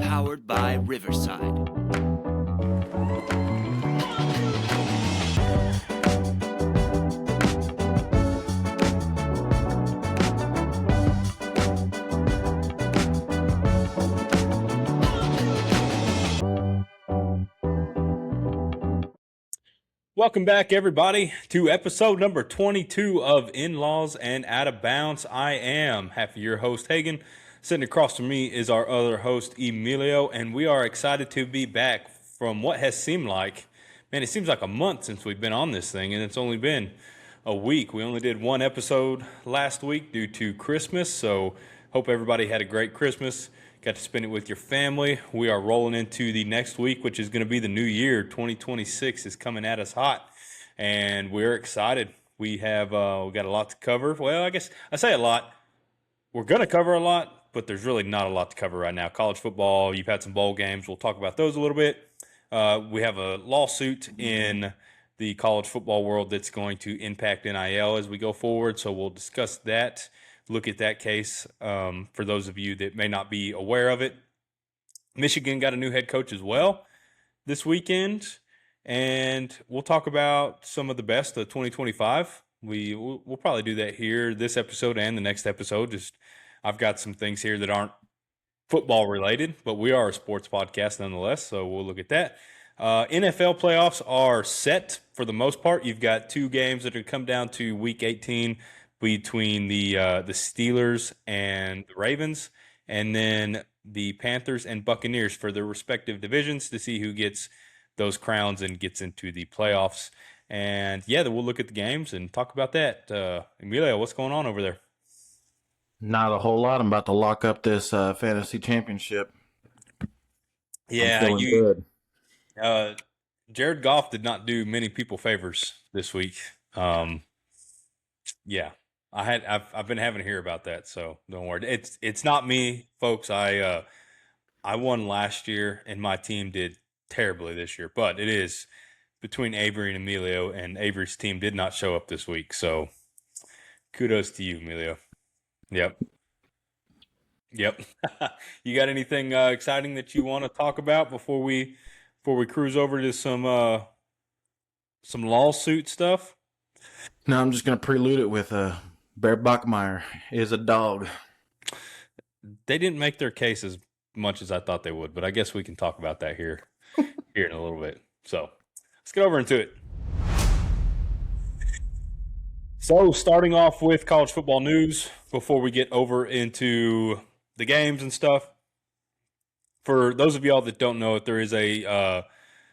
Powered by Riverside. Welcome back, everybody, to episode number 22 of In-Laws and Out of Bounds. I am your host, Hagen. Sitting across from me is our other host, Emilio, and we are excited to be back from what has seemed like, man, it seems like a month since we've been on this thing, and it's only been a week. We only did one episode last week due to Christmas, so hope everybody had a great Christmas. Got to spend it with your family. We are rolling into the next week, which is going to be the new year. 2026 is coming at us hot, and we're excited. We got a lot to cover. Well, I guess I say a lot. We're going to cover a lot, but there's really not a lot to cover right now. College football, you've had some bowl games. We'll talk about those a little bit. We have a lawsuit in the college football world that's going to impact NIL as we go forward, so we'll discuss that. Look at that case for those of you that may not be aware of it. Michigan got a new head coach as well this weekend, and we'll talk about some of the best of 2025. We'll probably do that here this episode and the next episode. Just I've got some things here that aren't football related, but we are a sports podcast nonetheless, so we'll look at that. NFL playoffs are set for the most part. You've got two games that are come down to Week 18 between the Steelers and the Ravens, and then the Panthers and Buccaneers for their respective divisions to see who gets those crowns and gets into the playoffs. And yeah, then we'll look at the games and talk about that. Emilio, what's going on over there? Not a whole lot. I'm about to lock up this fantasy championship. Yeah, good. Jared Goff did not do many people favors this week. Yeah. I've been having to hear about that, so don't worry. It's not me, folks. I won last year, and my team did terribly this year. But it is between Avery and Emilio, and Avery's team did not show up this week. So kudos to you, Emilio. Yep. You got anything exciting that you want to talk about before we cruise over to some lawsuit stuff? No, I'm just gonna prelude it with Bear Bachmeier is a dog. They didn't make their case as much as I thought they would, but I guess we can talk about that here in a little bit. So let's get over into it. So starting off with college football news before we get over into the games and stuff. For those of y'all that don't know it, there is a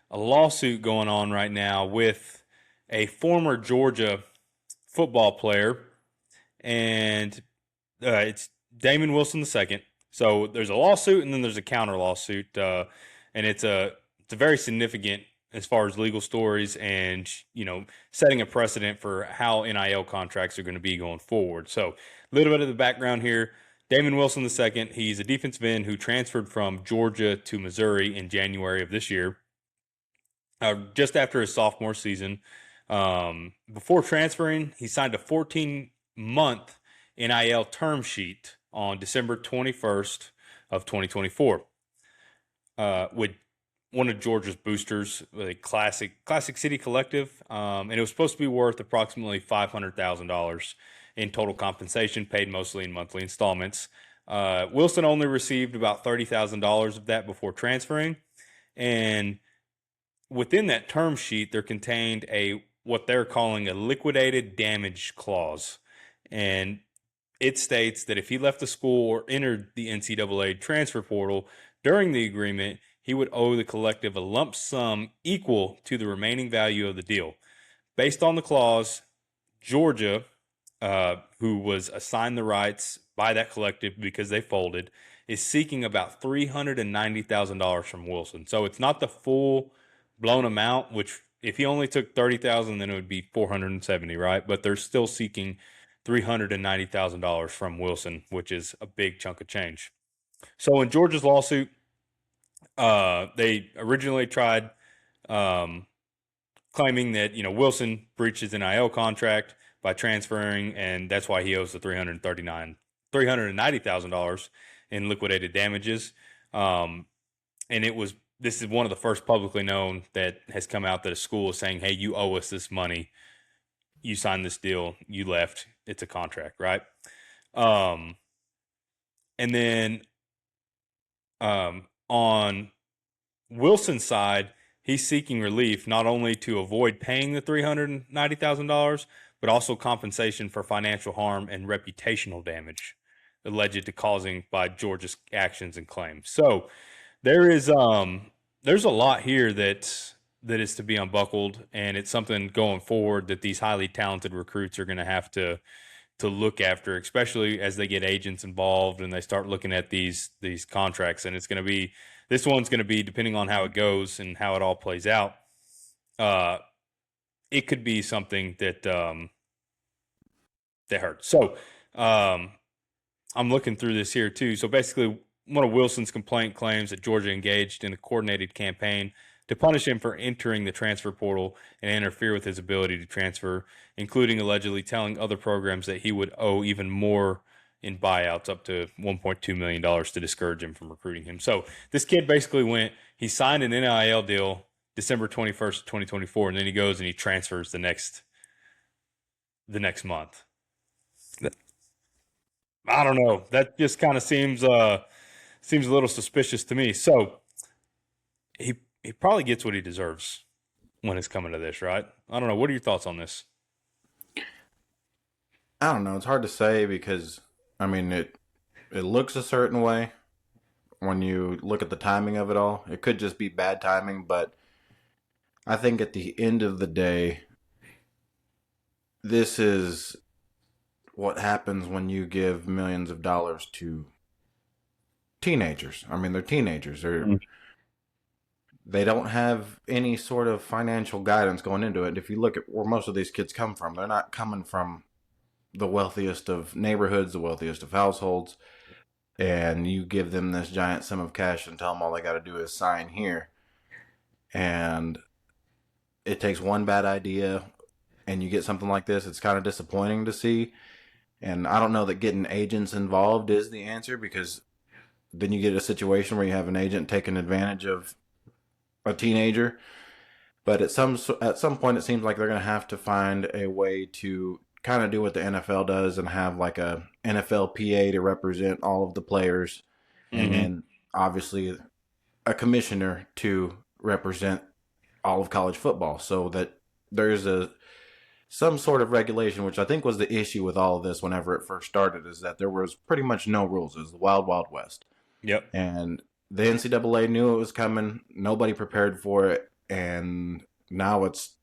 lawsuit going on right now with a former Georgia football player, and it's Damon Wilson II. So there's a lawsuit, and then there's a counter lawsuit, and it's a very significant as far as legal stories and setting a precedent for how NIL contracts are going to be going forward. So a little bit of the background here: Damon Wilson II. He's a defensive end who transferred from Georgia to Missouri in January of this year, just after his sophomore season. Before transferring, he signed a 14-month NIL term sheet on December 21st of 2024 with one of Georgia's boosters, a Classic City Collective, and it was supposed to be worth approximately $500,000 in total compensation, paid mostly in monthly installments. Wilson only received about $30,000 of that before transferring, and within that term sheet, there contained what they're calling a liquidated damage clause. And it states that if he left the school or entered the NCAA transfer portal during the agreement, he would owe the collective a lump sum equal to the remaining value of the deal. Based on the clause, Georgia, who was assigned the rights by that collective because they folded, is seeking about $390,000 from Wilson. So it's not the full blown amount, which if he only took $30,000, then it would be $470,000, right? But they're still seeking $390,000 from Wilson, which is a big chunk of change. So in Georgia's lawsuit, they originally tried claiming that Wilson breached his NIL contract by transferring, and that's why he owes the $390,000 in liquidated damages. And this is one of the first publicly known that has come out that a school is saying, hey, you owe us this money. You signed this deal. You left. It's a contract, right? And then on Wilson's side, he's seeking relief not only to avoid paying the $390,000, but also compensation for financial harm and reputational damage alleged to causing by Georgia's actions and claims. So there's a lot here that is to be unbuckled, and it's something going forward that these highly talented recruits are going to have to look after, especially as they get agents involved and they start looking at these contracts. And this one's going to be, depending on how it goes and how it all plays out, it could be something that hurts. So I'm looking through this here too. So basically, one of Wilson's complaint claims that Georgia engaged in a coordinated campaign to punish him for entering the transfer portal and interfere with his ability to transfer, including allegedly telling other programs that he would owe even more in buyouts, up to $1.2 million, to discourage him from recruiting him. So this kid basically he signed an NIL deal December 21st, 2024, and then he goes and he transfers the next month. I don't know. That just kind of seems a little suspicious to me. So he probably gets what he deserves when it's coming to this, right? I don't know. What are your thoughts on this? I don't know. It's hard to say because, I mean, it looks a certain way when you look at the timing of it all. It could just be bad timing, but I think at the end of the day, this is what happens when you give millions of dollars to teenagers. I mean, they're teenagers. They don't have any sort of financial guidance going into it. If you look at where most of these kids come from, they're not coming from the wealthiest of neighborhoods, the wealthiest of households, and you give them this giant sum of cash and tell them all they got to do is sign here. And it takes one bad idea and you get something like this. It's kind of disappointing to see. And I don't know that getting agents involved is the answer, because then you get a situation where you have an agent taking advantage of a teenager. But at some point, it seems like they're going to have to find a way to kind of do what the NFL does and have like a NFL PA to represent all of the players, and then obviously a commissioner to represent all of college football, so that there's some sort of regulation, which I think was the issue with all of this whenever it first started, is that there was pretty much no rules. It was the wild, wild west. Yep. And the NCAA knew it was coming. Nobody prepared for it. And now it's,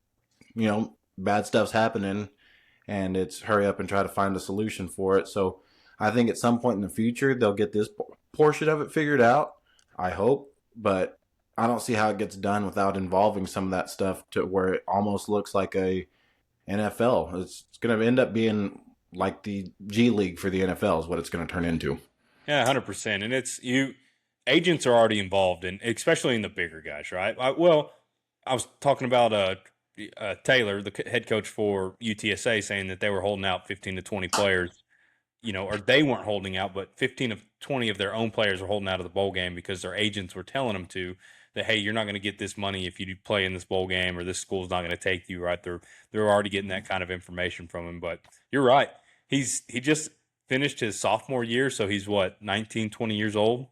bad stuff's happening, and it's hurry up and try to find a solution for it. So I think at some point in the future, they'll get this portion of it figured out, I hope. But I don't see how it gets done without involving some of that stuff to where it almost looks like a NFL. It's going to end up being like the G League for the NFL is what it's going to turn into. Yeah, 100%. And agents are already involved in, especially in the bigger guys, right? I was talking about Taylor, the head coach for UTSA, saying that they were holding out 15 to 20 players, or they weren't holding out, but 15 of 20 of their own players were holding out of the bowl game because their agents were telling them that, hey, you're not going to get this money if you play in this bowl game, or this school's not going to take you, right? They're already getting that kind of information from him. But you're right. He just finished his sophomore year, so he's 19, 20 years old.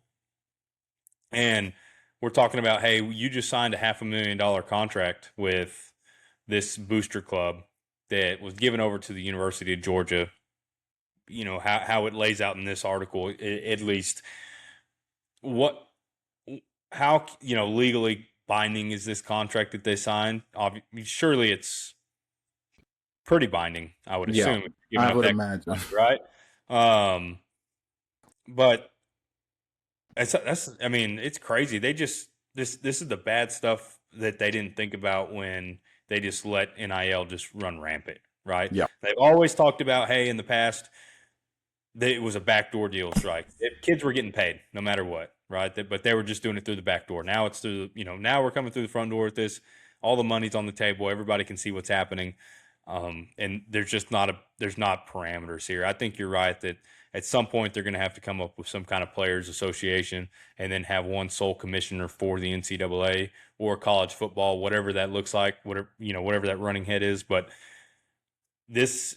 And we're talking about, hey, you just signed a $500,000 contract with this booster club that was given over to the University of Georgia. How it lays out in this article, at least. How legally binding is this contract that they signed? Surely it's pretty binding, I would assume. Yeah, I would imagine. Right? But it's crazy. This is the bad stuff that they didn't think about when they just let NIL just run rampant, right? Yeah. They've always talked about, hey, in the past, it was a backdoor deal strike. Kids were getting paid no matter what, right? But they were just doing it through the back door. Now it's through, now we're coming through the front door with this. All the money's on the table. Everybody can see what's happening. And there's not parameters here. I think you're right that at some point they're going to have to come up with some kind of players association and then have one sole commissioner for the NCAA or college football, whatever that looks like, whatever that running head is. But this,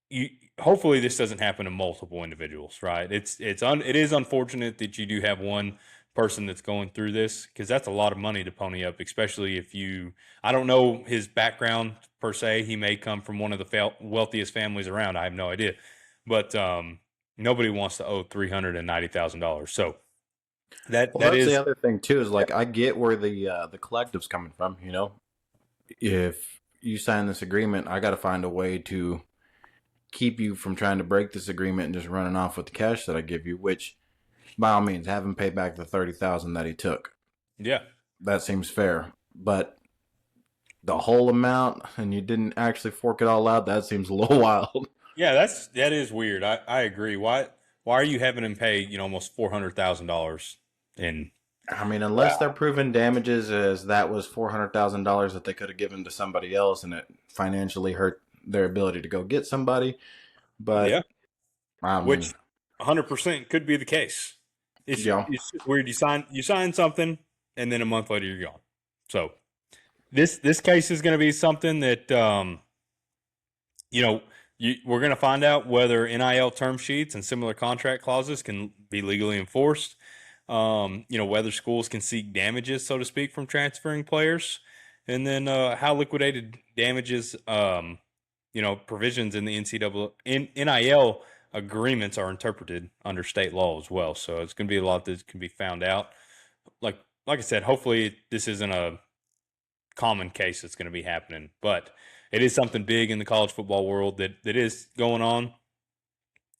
you, hopefully this doesn't happen to multiple individuals, right? It is unfortunate that you do have one person that's going through this, because that's a lot of money to pony up, especially if I don't know his background per se. He may come from one of the wealthiest families around. I have no idea, but nobody wants to owe $390,000. So that's is the other thing too. Is like, I get where the collective's coming from. If you sign this agreement, I got to find a way to keep you from trying to break this agreement and just running off with the cash that I give you, which by all means have him pay back the $30,000 that he took. Yeah. That seems fair. But the whole amount and you didn't actually fork it all out, that seems a little wild. Yeah, that is weird. I agree. Why are you having him pay, almost $400,000 in unless they're proven damages as that was $400,000 that they could have given to somebody else and it financially hurt their ability to go get somebody. But yeah. Which 100% could be the case. It's just weird. You sign something, and then a month later you're gone. So this case is going to be something that we're going to find out whether NIL term sheets and similar contract clauses can be legally enforced. Whether schools can seek damages, so to speak, from transferring players, and then how liquidated damages, provisions in the NIL agreements are interpreted under state law as well. So it's going to be a lot that can be found out. Like I said, hopefully this isn't a common case that's going to be happening, but it is something big in the college football world that is going on.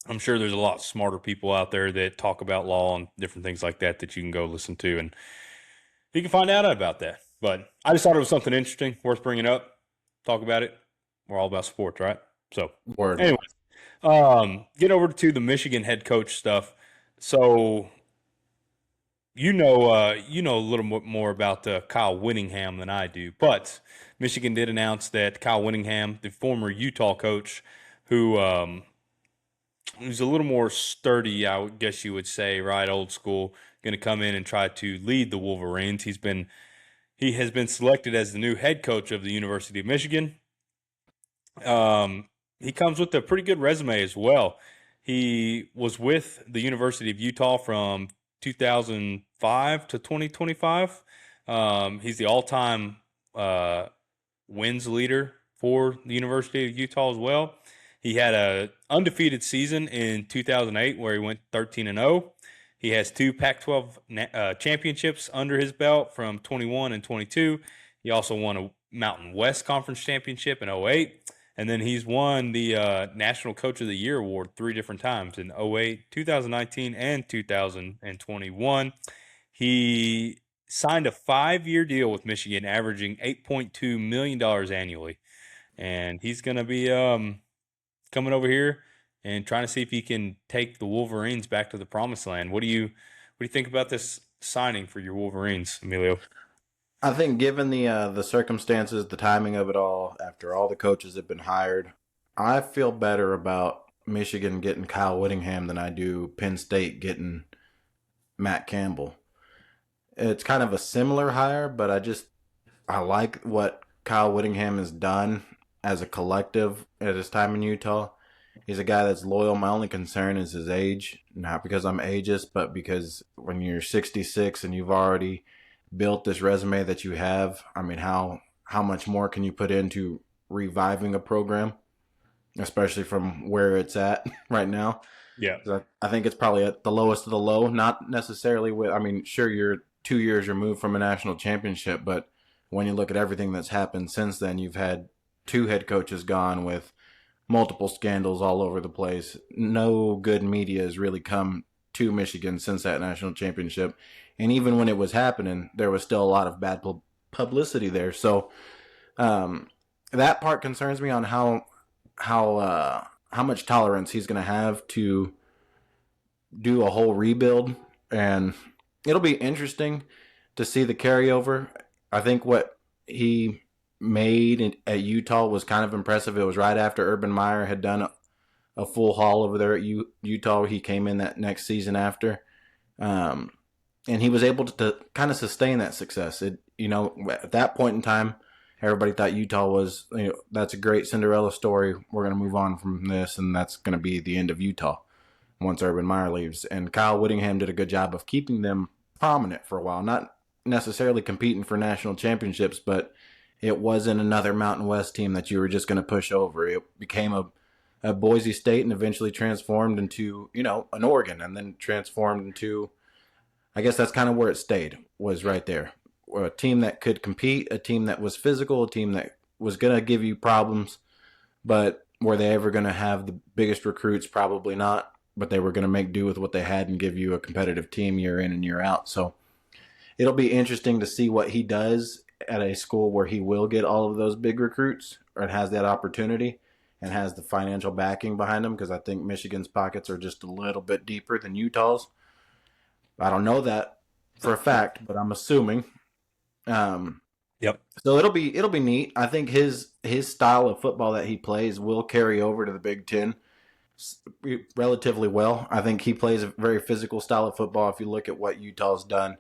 I'm sure there's a lot smarter people out there that talk about law and different things like that you can go listen to, and you can find out about that. But I just thought it was something interesting, worth bringing up, talk about it. We're all about sports, right? So, anyways, get over to the Michigan head coach stuff. So, you know a little bit more about Kyle Whittingham than I do, but Michigan did announce that Kyle Whittingham, the former Utah coach, who's a little more sturdy, I guess you would say, right, old school, going to come in and try to lead the Wolverines. He has been selected as the new head coach of the University of Michigan. He comes with a pretty good resume as well. He was with the University of Utah from 2005 to 2025. He's the all-time wins leader for the University of Utah as well. He had an undefeated season in 2008 where he went 13-0. He has 2 Pac-12 championships under his belt from 21 and 22. He also won a Mountain West Conference championship in 08. And then he's won the National Coach of the Year award 3 different times in 08, 2019, and 2021. He signed a 5-year deal with Michigan, averaging $8.2 million annually. And he's going to be coming over here and trying to see if he can take the Wolverines back to the promised land. What do you think about this signing for your Wolverines, Emilio? I think given the circumstances, the timing of it all, after all the coaches have been hired, I feel better about Michigan getting Kyle Whittingham than I do Penn State getting Matt Campbell. It's kind of a similar hire, but I like what Kyle Whittingham has done as a collective at his time in Utah. He's a guy that's loyal. My only concern is his age, not because I'm ageist, but because when you're 66 and you've already built this resume that you have, how much more can you put into reviving a program, especially from where it's at right now? Yeah. I think it's probably at the lowest of the low, not necessarily sure you're 2 years removed from a national championship, but when you look at everything that's happened since then, you've had 2 head coaches gone with multiple scandals all over the place. No good media has really come to Michigan since that national championship. And even when it was happening, there was still a lot of bad publicity there. So that part concerns me on how much tolerance he's going to have to do a whole rebuild. And it'll be interesting to see the carryover. I think what he made at Utah was kind of impressive. It was right after Urban Meyer had done a full haul over there at Utah. He came in that next season after. And he was able to kind of sustain that success. At that point in time, everybody thought Utah was, that's a great Cinderella story. We're going to move on from this, and that's going to be the end of Utah once Urban Meyer leaves. And Kyle Whittingham did a good job of keeping them prominent for a while, not necessarily competing for national championships, but it wasn't another Mountain West team that you were just going to push over. It became a Boise State and eventually transformed into, an Oregon, and then transformed into, I guess that's kind of where it stayed, was right there. A team that could compete, a team that was physical, a team that was going to give you problems, but were they ever going to have the biggest recruits? Probably not, but they were going to make do with what they had and give you a competitive team year in and year out. So it'll be interesting to see what he does at a school where he will get all of those big recruits, or has that opportunity and has the financial backing behind him, because I think Michigan's pockets are just a little bit deeper than Utah's. I don't know that for a fact, but I'm assuming. Yep. So it'll be neat. I think his style of football that he plays will carry over to the Big Ten relatively well. I think he plays a very physical style of football. If you look at what Utah's done,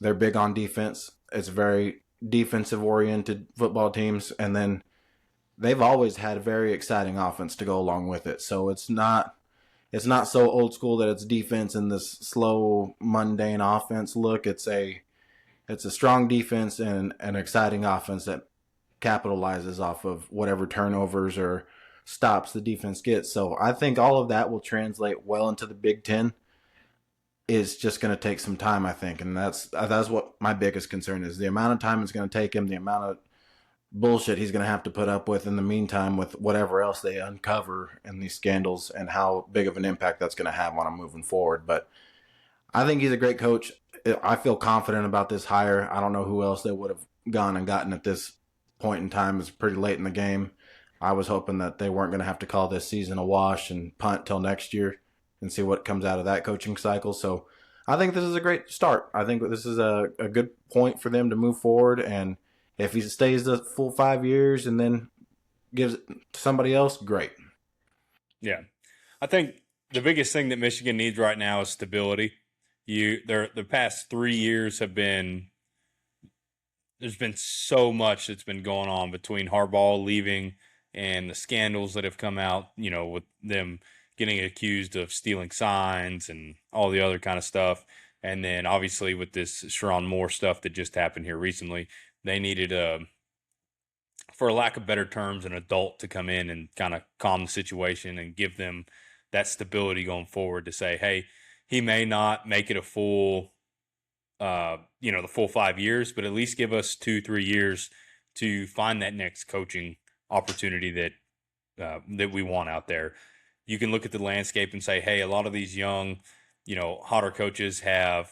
they're big on defense. It's very defensive-oriented football teams, and then they've always had a very exciting offense to go along with it. So it's not so old school that it's defense and this slow, mundane offense look. It's a strong defense and an exciting offense that capitalizes off of whatever turnovers or stops the defense gets. So I think all of that will translate well into the Big Ten. Is just going to take some time, I think, and that's what my biggest concern is: the amount of time it's going to take him, the amount of bullshit he's going to have to put up with in the meantime, with whatever else they uncover in these scandals, and how big of an impact that's going to have on him moving forward. But I think he's a great coach. I feel confident about this hire. I don't know who else they would have gone and gotten at this point in time. It's pretty late in the game. I was hoping that they weren't going to have to call this season a wash and punt till next year and see what comes out of that coaching cycle. So I think this is a great start. I think this is a good point for them to move forward. And if he stays the full 5 years and then gives it to somebody else, great. Yeah. I think the biggest thing that Michigan needs right now is stability. The past 3 years have been – there's been so much that's been going on between Harbaugh leaving and the scandals that have come out, with them – getting accused of stealing signs and all the other kind of stuff. And then obviously with this Sharon Moore stuff that just happened here recently, they needed, for lack of better terms, an adult to come in and kind of calm the situation and give them that stability going forward to say, hey, he may not make it a full, the full 5 years, but at least give us 2-3 years to find that next coaching opportunity that we want out there. You can look at the landscape and say, hey, a lot of these young, hotter coaches have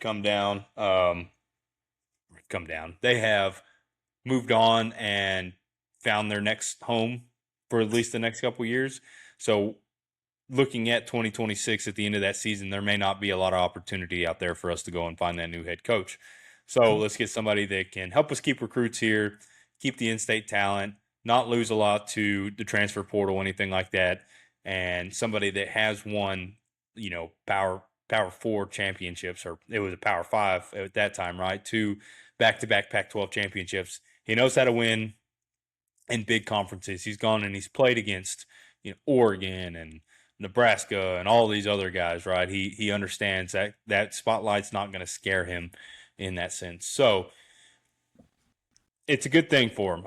come down. They have moved on and found their next home for at least the next couple of years. So looking at 2026 at the end of that season, there may not be a lot of opportunity out there for us to go and find that new head coach. So let's get somebody that can help us keep recruits here, keep the in-state talent, not lose a lot to the transfer portal, anything like that. And somebody that has won, Power 4 championships, or it was a Power 5 at that time, right? 2 back-to-back Pac-12 championships. He knows how to win in big conferences. He's gone and he's played against, Oregon and Nebraska and all these other guys, right? He understands that spotlight's not going to scare him in that sense. So it's a good thing for him.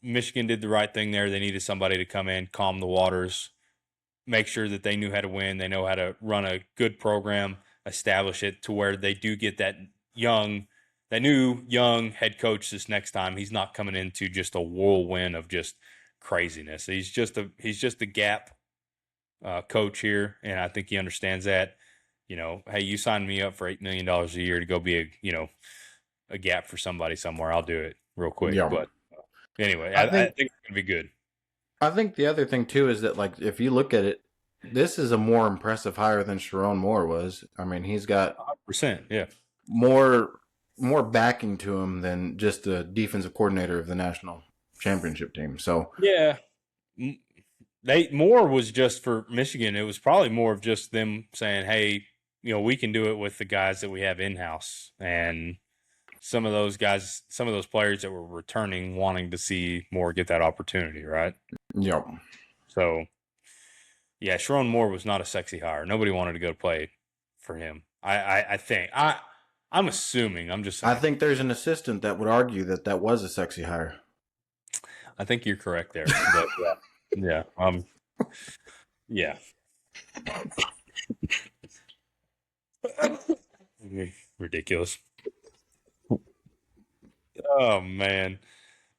Michigan did the right thing there. They needed somebody to come in, calm the waters, make sure that they knew how to win. They know how to run a good program, establish it to where they do get that new young head coach this next time. He's not coming into just a whirlwind of just craziness. He's just a gap coach here, and I think he understands that. Hey, you signed me up for $8 million a year to go be a gap for somebody somewhere. I'll do it real quick. Yeah. But anyway, I think it's gonna be good. I think the other thing, too, is that, if you look at it, this is a more impressive hire than Sharon Moore was. I mean, he's got 100%, yeah, more backing to him than just the defensive coordinator of the national championship team. So Yeah. More was just for Michigan. It was probably more of just them saying, hey, we can do it with the guys that we have in-house. And some of those guys, some of those players that were returning wanting to see Moore get that opportunity, right? yep. So, yeah, Sharon Moore was not a sexy hire. Nobody wanted to go play for him. I think. I'm assuming. I'm just saying. I think there's an assistant that would argue that that was a sexy hire. I think you're correct there. But, yeah. Yeah. Ridiculous. Oh man.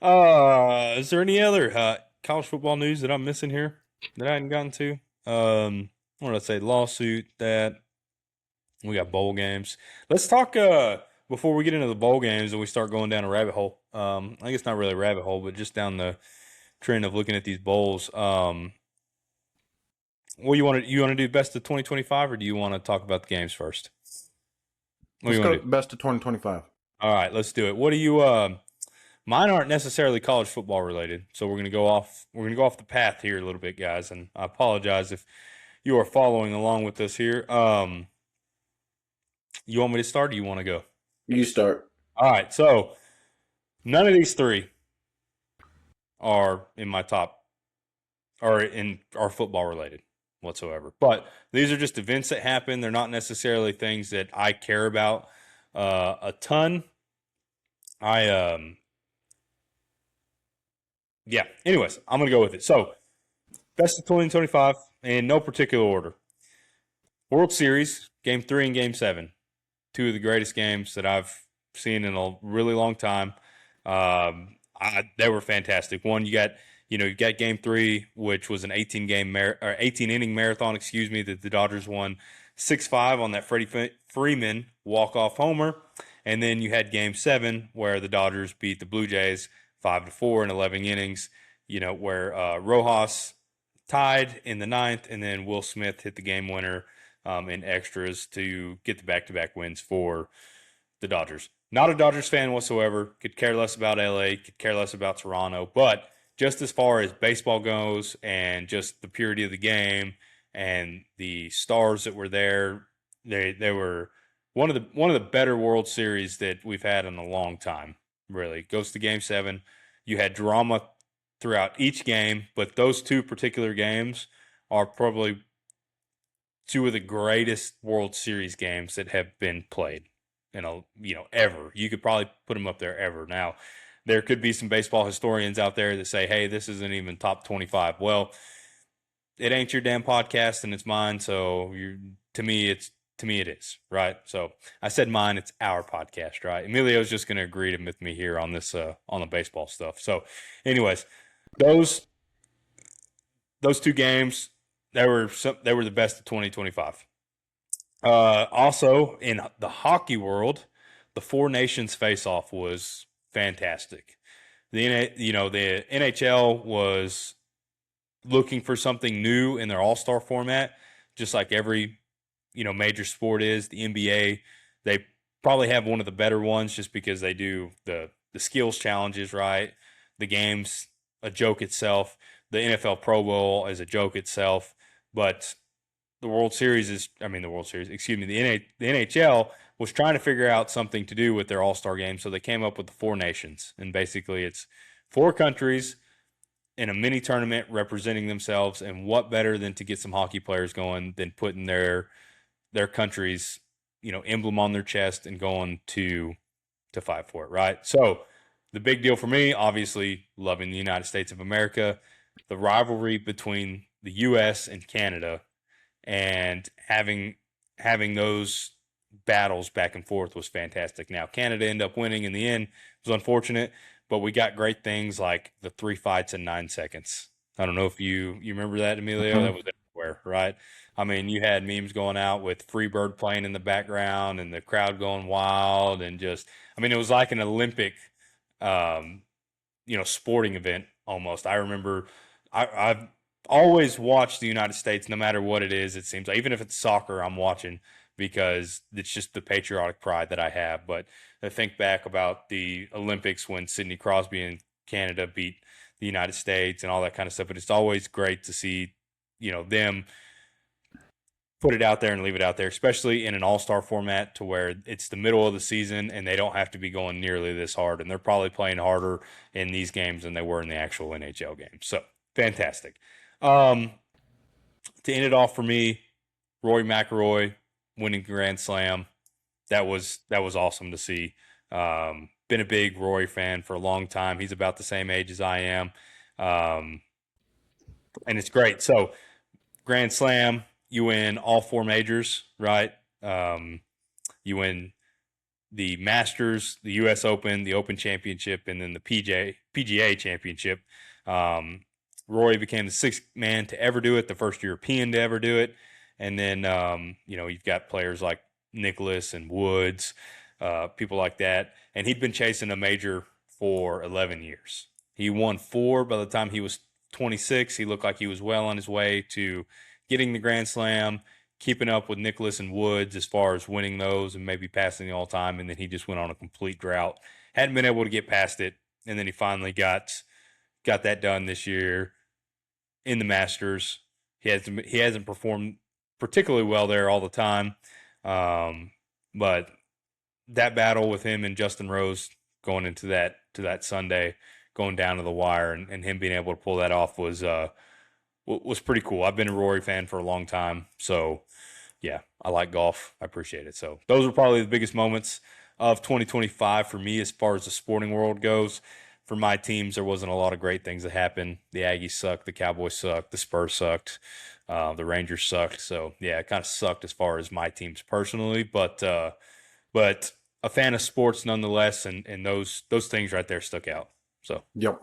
Is there any other college football news that I'm missing here that I hadn't gotten to? What did I say? Lawsuit that we got bowl games. Let's talk before we get into the bowl games and we start going down a rabbit hole. I guess not really a rabbit hole, but just down the trend of looking at these bowls. What you want to do best of 2025 or do you want to talk about the games first? Let's go best of 2025. All right, let's do it. What do you mine aren't necessarily college football related, so we're going to go off the path here a little bit, guys, and I apologize if you are following along with us here. You want me to start or you want to go? You start. All right, so none of these three are in my top or in our football related whatsoever. But these are just events that happen. They're not necessarily things that I care about a ton. Yeah. Anyways, I'm going to go with it. So, best of 2025 in no particular order. World Series, Game 3 and Game 7. Two of the greatest games that I've seen in a really long time. They were fantastic. One, you got Game 3, which was an 18 inning marathon, that the Dodgers won 6-5 on that Freddie Freeman walk-off homer. And then you had Game 7 where the Dodgers beat the Blue Jays 5-4 in 11 innings, where Rojas tied in the ninth, and then Will Smith hit the game winner in extras to get the back-to-back wins for the Dodgers. Not a Dodgers fan whatsoever. Could care less about LA, could care less about Toronto. But just as far as baseball goes and just the purity of the game and the stars that were there, they were one of the better World Series that we've had in a long time. Really goes to Game 7. You had drama throughout each game, but those two particular games are probably two of the greatest World Series games that have been played ever. You could probably put them up there ever. Now, there could be some baseball historians out there that say, hey, this isn't even top 25. Well, it ain't your damn podcast and it's mine. So to me, it is, right? So I said mine, it's our podcast, right? Emilio's just going to agree with me here on this, on the baseball stuff. So anyways, those two games, they were the best of 2025. Also in the hockey world, the Four Nations face-off was fantastic. The NHL was looking for something new in their all-star format, just like every major sport is. The NBA, they probably have one of the better ones just because they do the skills challenges, right? The game's a joke itself. The NFL Pro Bowl is a joke itself. But the NHL was trying to figure out something to do with their all-star game, so they came up with the Four Nations. And basically it's 4 countries in a mini tournament representing themselves, and what better than to get some hockey players going than putting their country's emblem on their chest and going to fight for it, right? So the big deal for me, obviously, loving the United States of America, the rivalry between the U.S. and Canada, and having those battles back and forth was fantastic. Now, Canada ended up winning in the end. It was unfortunate, but we got great things like the 3 fights in 9 seconds. I don't know if you remember that, Emilio. That was everywhere, right? I mean, you had memes going out with Freebird playing in the background and the crowd going wild, and just, it was like an Olympic, sporting event almost. I remember I've always watched the United States, no matter what it is. It seems like, even if it's soccer, I'm watching because it's just the patriotic pride that I have. But I think back about the Olympics when Sidney Crosby and Canada beat the United States and all that kind of stuff. But it's always great to see, them put it out there and leave it out there, especially in an all-star format to where it's the middle of the season and they don't have to be going nearly this hard. And they're probably playing harder in these games than they were in the actual NHL games. So fantastic. To end it off for me, Rory McIlroy winning Grand Slam. That was awesome to see. Been a big Rory fan for a long time. He's about the same age as I am. And it's great. So Grand Slam, you win all 4 majors, right? You win the Masters, the U.S. Open, the Open Championship, and then the PGA Championship. Rory became the 6th man to ever do it, the first European to ever do it. And then, you've got players like Nicholas and Woods, people like that. And he'd been chasing a major for 11 years. He won 4 by the time he was 26. He looked like he was well on his way to getting the Grand Slam, keeping up with Nicholas and Woods as far as winning those and maybe passing the all-time. And then he just went on a complete drought. Hadn't been able to get past it. And then he finally got that done this year in the Masters. He hasn't performed particularly well there all the time. But that battle with him and Justin Rose going into that Sunday, going down to the wire, and him being able to pull that off was pretty cool. I've been a Rory fan for a long time. So, yeah, I like golf. I appreciate it. So those are probably the biggest moments of 2025 for me as far as the sporting world goes. For my teams, there wasn't a lot of great things that happened. The Aggies sucked. The Cowboys sucked. The Spurs sucked. The Rangers sucked. So, yeah, it kind of sucked as far as my teams personally. But a fan of sports nonetheless, and those things right there stuck out. So, yep.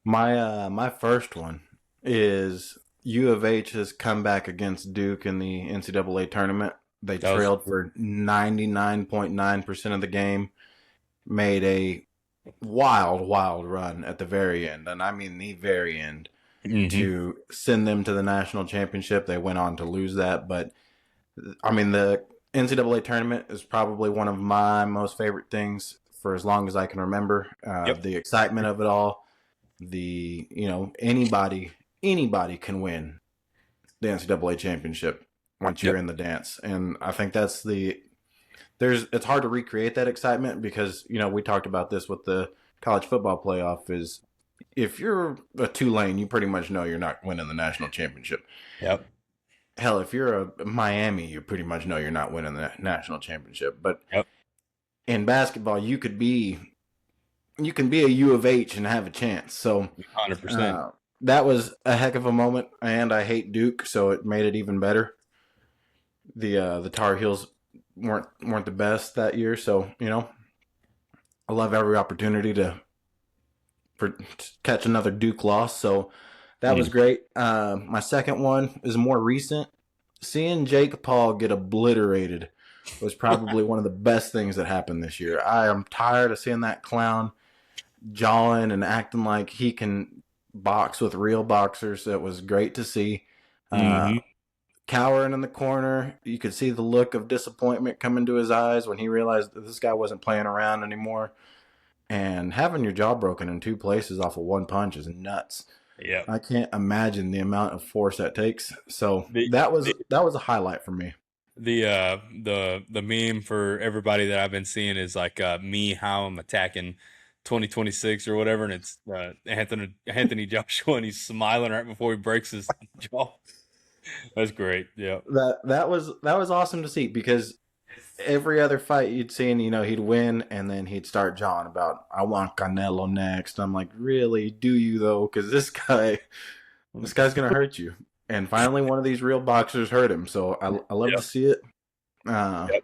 My first one is U of H has come back against Duke in the NCAA tournament. They trailed for 99.9% of the game, made a wild run at the very end, and I mean the very end, to send them to the national championship. They went on to lose that, but I mean the NCAA tournament is probably one of my most favorite things for as long as I can remember. The excitement of it all, anybody can win the NCAA championship once you're in the dance, and I think that's it's hard to recreate that excitement because, we talked about this with the college football playoff is if you're a Tulane, you pretty much know you're not winning the national championship. Yep. Hell, if you're a Miami, you pretty much know you're not winning the national championship. But in basketball, you can be a U of H and have a chance. So 100%. That was a heck of a moment, and I hate Duke, so it made it even better. The Tar Heels weren't the best that year, so I love every opportunity to catch another Duke loss, so that was great. My second one is more recent. Seeing Jake Paul get obliterated was probably one of the best things that happened this year. I am tired of seeing that clown jawing and acting like he can box with real boxers. It was great to see. Cowering in the corner, you could see the look of disappointment come into his eyes when he realized that this guy wasn't playing around anymore. And having your jaw broken in 2 places off of 1 punch is nuts. Yeah, I can't imagine the amount of force that takes. So that was a highlight for me. The meme for everybody that I've been seeing is like me how I'm attacking 2026 or whatever, and it's Anthony Joshua, and he's smiling right before he breaks his jaw. That's great. Yeah. That was awesome to see because every other fight you'd seen, he'd win and then he'd start jawing about, I want Canelo next. I'm like, really? Do you though? Because this guy's going to hurt you. And finally, one of these real boxers hurt him. So I love to see it. And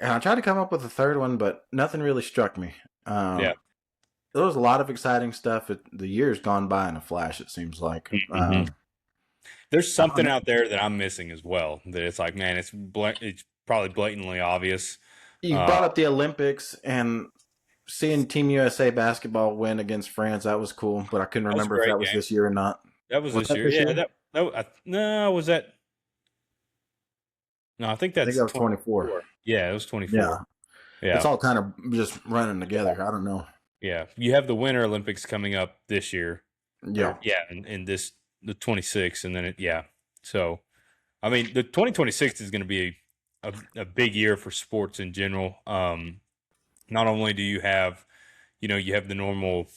I tried to come up with a third one, but nothing really struck me. There was a lot of exciting stuff. The year's gone by in a flash, it seems like. There's something out there that I'm missing as well. That it's like, man, it's probably blatantly obvious. You brought up the Olympics and seeing Team USA basketball win against France. That was cool, but I couldn't remember if that was this year or not. That was this year. Was that? No, I think that was 24. Yeah, it was 24. Yeah. It's all kind of just running together. I don't know. Yeah. You have the Winter Olympics coming up this year. Yeah. In the 26th, and then So, I mean, the 2026 is going to be a big year for sports in general. Not only do you have, you have the normal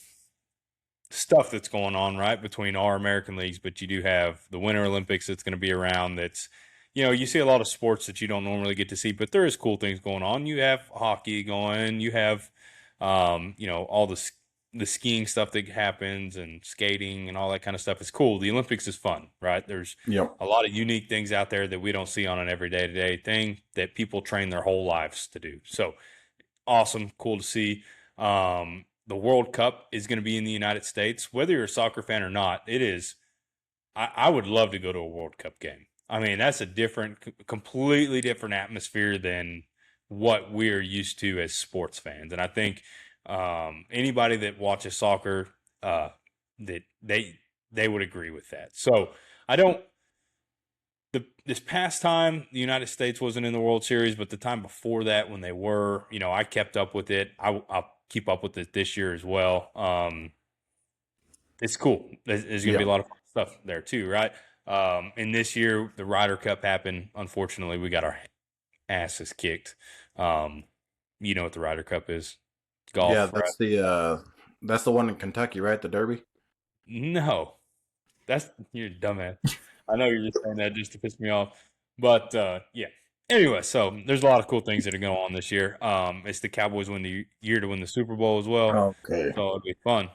stuff that's going on right between our American leagues, but you do have the Winter Olympics that's going to be around. That's, you see a lot of sports that you don't normally get to see, but there is cool things going on. You have hockey going, you have, all the skiing stuff that happens and skating and all that kind of stuff is cool. The Olympics is fun, right? There's Yep. a lot of unique things out there that we don't see on an everyday to day thing that people train their whole lives to do. So awesome, cool to see. The World Cup is going to be in the United States, whether you're a soccer fan or not. It is. I would love to go to a World Cup game. I mean, that's a completely different atmosphere than what we're used to as sports fans. And I think anybody that watches soccer, that they would agree with that. So I don't. This past time, the United States wasn't in the World Series, but the time before that, when they were, I kept up with it. I'll keep up with it this year as well. It's cool. There's going to be a lot of fun stuff there too, right? And this year, the Ryder Cup happened. Unfortunately, we got our asses kicked. You know what the Ryder Cup is? Golf. Yeah, that's the one in Kentucky, right? The Derby. No, you're a dumbass. I know you're just saying that just to piss me off, but yeah. Anyway, so there's a lot of cool things that are going on this year. It's the Cowboys win the year to win the Super Bowl as well. Okay. So it'll be fun.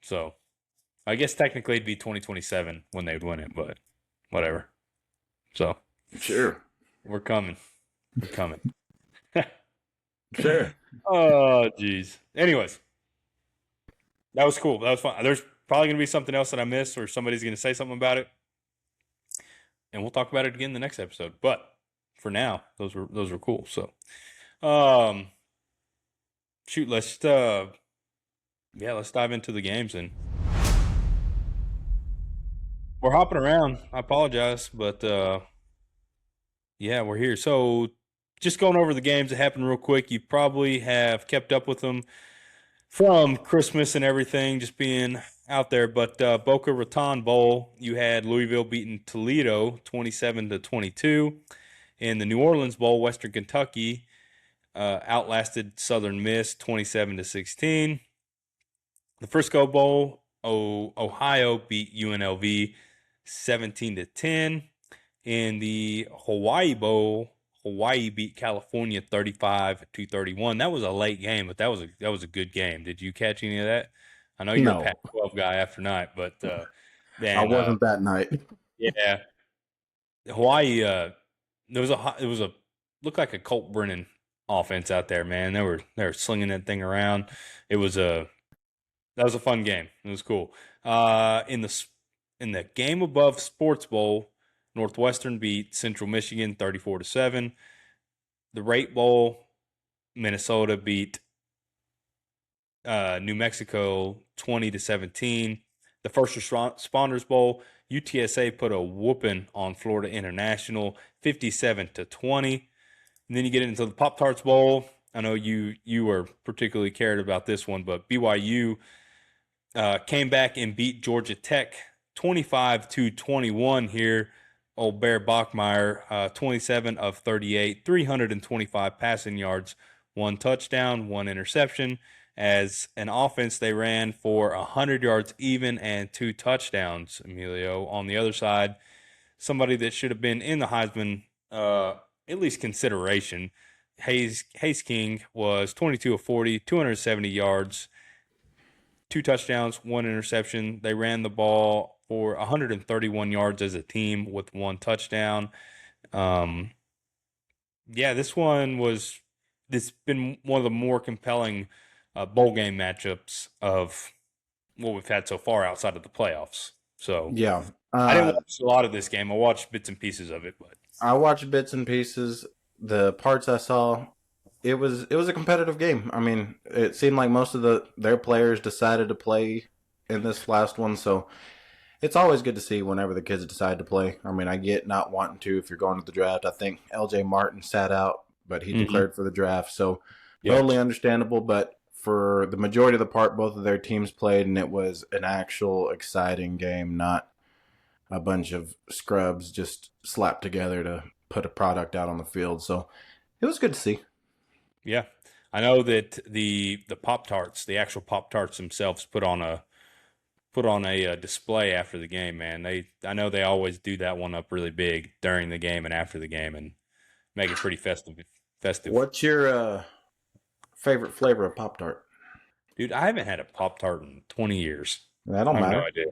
So I guess technically it'd be 2027 when they'd win it, but whatever. So Sure. we're coming. We're coming. Sure. Oh, geez. Anyways, that was cool. That was fun. There's probably going to be something else that I missed, or somebody's going to say something about it, and we'll talk about it again in the next episode. But for now, those were cool. So, shoot, let's dive into the games, and we're hopping around. I apologize, but yeah, we're here. So, just going over the games that happened real quick. You probably have kept up with them from Christmas and everything, just being out there. But Boca Raton Bowl, you had Louisville beating Toledo 27-22. In the New Orleans Bowl, Western Kentucky outlasted Southern Miss 27-16. The Frisco Bowl, Ohio beat UNLV 17-10. In the Hawaii Bowl, Hawaii beat California 35-31. That was a late game, but that was a good game. Did you catch any of that? I know you're a Pac-12 guy after night, but I wasn't that night. Yeah, Hawaii. It was a looked like a Colt Brennan offense out there, man. They were slinging that thing around. That was a fun game. It was cool. In the game above Sports Bowl, Northwestern beat Central Michigan 34-7. The Rate Bowl, Minnesota beat New Mexico 20-17. The First Responders Bowl, UTSA put a whooping on Florida International 57-20. And then you get into the Pop-Tarts Bowl. I know you were particularly cared about this one, but BYU came back and beat Georgia Tech 25-21 here. Old Bear Bachmeier, 27 of 38, 325 passing yards, 1 touchdown, 1 interception. As an offense, they ran for 100 yards even and 2 touchdowns, Emilio. On the other side, somebody that should have been in the Heisman, at least consideration, Hayes King was 22 of 40, 270 yards, 2 touchdowns, 1 interception. They ran the ball for 131 yards as a team with 1 touchdown. Yeah, it's been one of the more compelling bowl game matchups of what we've had so far outside of the playoffs. So yeah, I didn't watch a lot of this game. I watched bits and pieces of it, but I watched bits and pieces. The parts I saw, it was a competitive game. I mean, it seemed like most of their players decided to play in this last one, so it's always good to see whenever the kids decide to play. I mean, I get not wanting to if you're going to the draft. I think LJ Martin sat out, but he declared for the draft, so totally understandable. But for the majority of the part, both of their teams played, and it was an actual exciting game, not a bunch of scrubs just slapped together to put a product out on the field. So it was good to see. Yeah. I know that the Pop-Tarts, the actual Pop-Tarts themselves put on a display after the game, man. I know they always do that one up really big during the game and after the game and make it pretty festive. What's your favorite flavor of Pop-Tart? Dude, I haven't had a Pop-Tart in 20 years. That don't I have matter. no idea.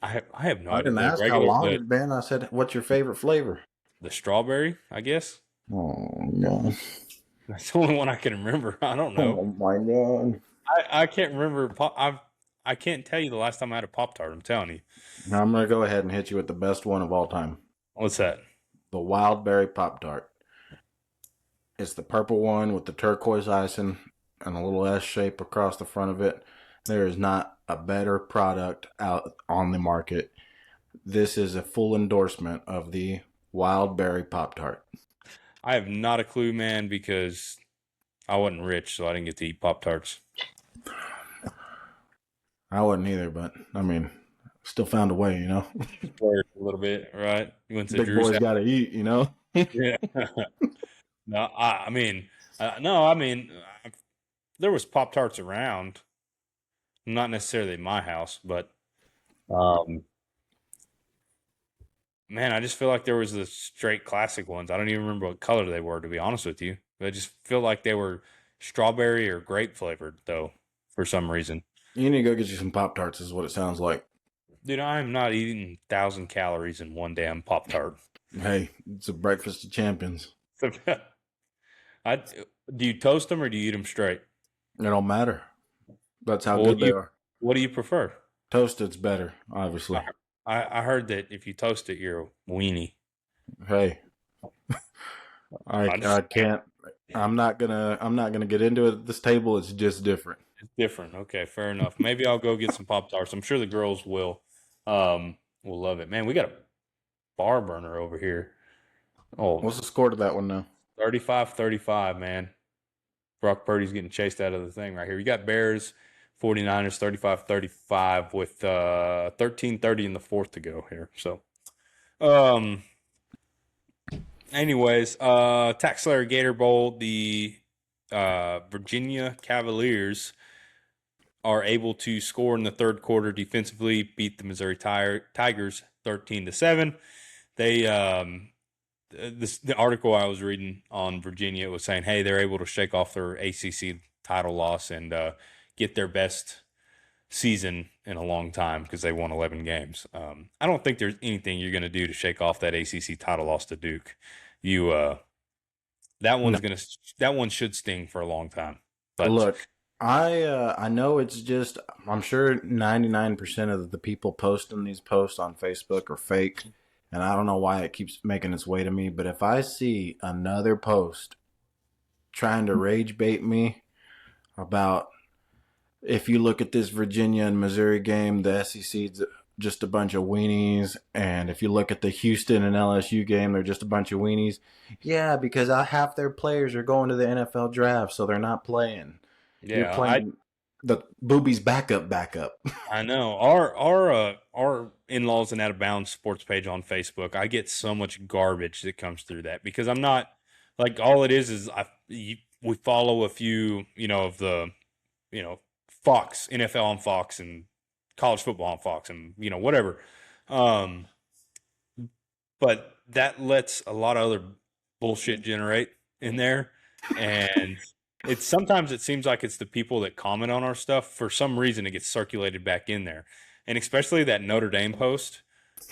I have no I idea. didn't The ask how regular, long it's been. I said, what's your favorite flavor? the strawberry, I guess. Oh, no. That's the only one I can remember. I don't know. Oh, my God. I can't remember. I can't tell you the last time I had a Pop-Tart. I'm telling you. Now I'm going to go ahead and hit you with the best one of all time. What's that? The Wild Berry Pop-Tart. It's the purple one with the turquoise icing and a little S shape across the front of it. There is not a better product out on the market. This is a full endorsement of the Wild Berry Pop-Tart. I have not a clue, man, because I wasn't rich, so I didn't get to eat Pop-Tarts. I wasn't either, but, I mean, still found a way, you know? A little bit, right? You went to Big Drew's boys house. got to eat, you know? Yeah. No, I mean, there was Pop-Tarts around, not necessarily in my house, but, man, I just feel like there was the straight classic ones. I don't even remember what color they were, to be honest with you. But I just feel like they were strawberry or grape flavored, though, for some reason. You need to go get you some Pop-Tarts is what it sounds like. Dude, I am not eating 1,000 calories in one damn Pop-Tart. Hey, it's a breakfast of champions. Do you toast them or do you eat them straight? It don't matter. That's how Well, good they are. What do you prefer? Toasted's better, obviously. I heard that if you toast it, you're a weenie. Hey, I can't. I'm not gonna get into it at this table. It's just different. It's different. Okay, fair enough. Maybe I'll go get some Pop-Tarts. I'm sure the girls will love it. Man, we got a bar burner over here. Oh, What's the score to that one now? 35-35, man. Brock Purdy's getting chased out of the thing right here. You got Bears, 49ers, 35-35 with 13:30 in the fourth to go here. So, anyways, Tax Slayer Gator Bowl, the Virginia Cavaliers are able to score in the third quarter defensively, beat the Missouri Tigers 13-7. They the article I was reading on Virginia was saying, hey, they're able to shake off their ACC title loss and get their best season in a long time because they won 11 games. I don't think there's anything you're going to do to shake off that ACC title loss to Duke. That one should sting for a long time. But look, I know it's just, I'm sure 99% of the people posting these posts on Facebook are fake. And I don't know why it keeps making its way to me, but if I see another post trying to rage bait me about, if you look at this Virginia and Missouri game, the SEC's just a bunch of weenies, and if you look at the Houston and LSU game, they're just a bunch of weenies. Yeah, because half their players are going to the NFL draft, so they're not playing. Yeah, you're playing the boobies backup. I know our in-laws and Out of Bounds sports page on Facebook. I get so much garbage that comes through that because I'm not like, all it is we follow a few of the Fox, NFL on Fox, and college football on Fox, and whatever. But that lets a lot of other bullshit generate in there, and sometimes it seems like it's the people that comment on our stuff. For some reason, it gets circulated back in there. And especially that Notre Dame post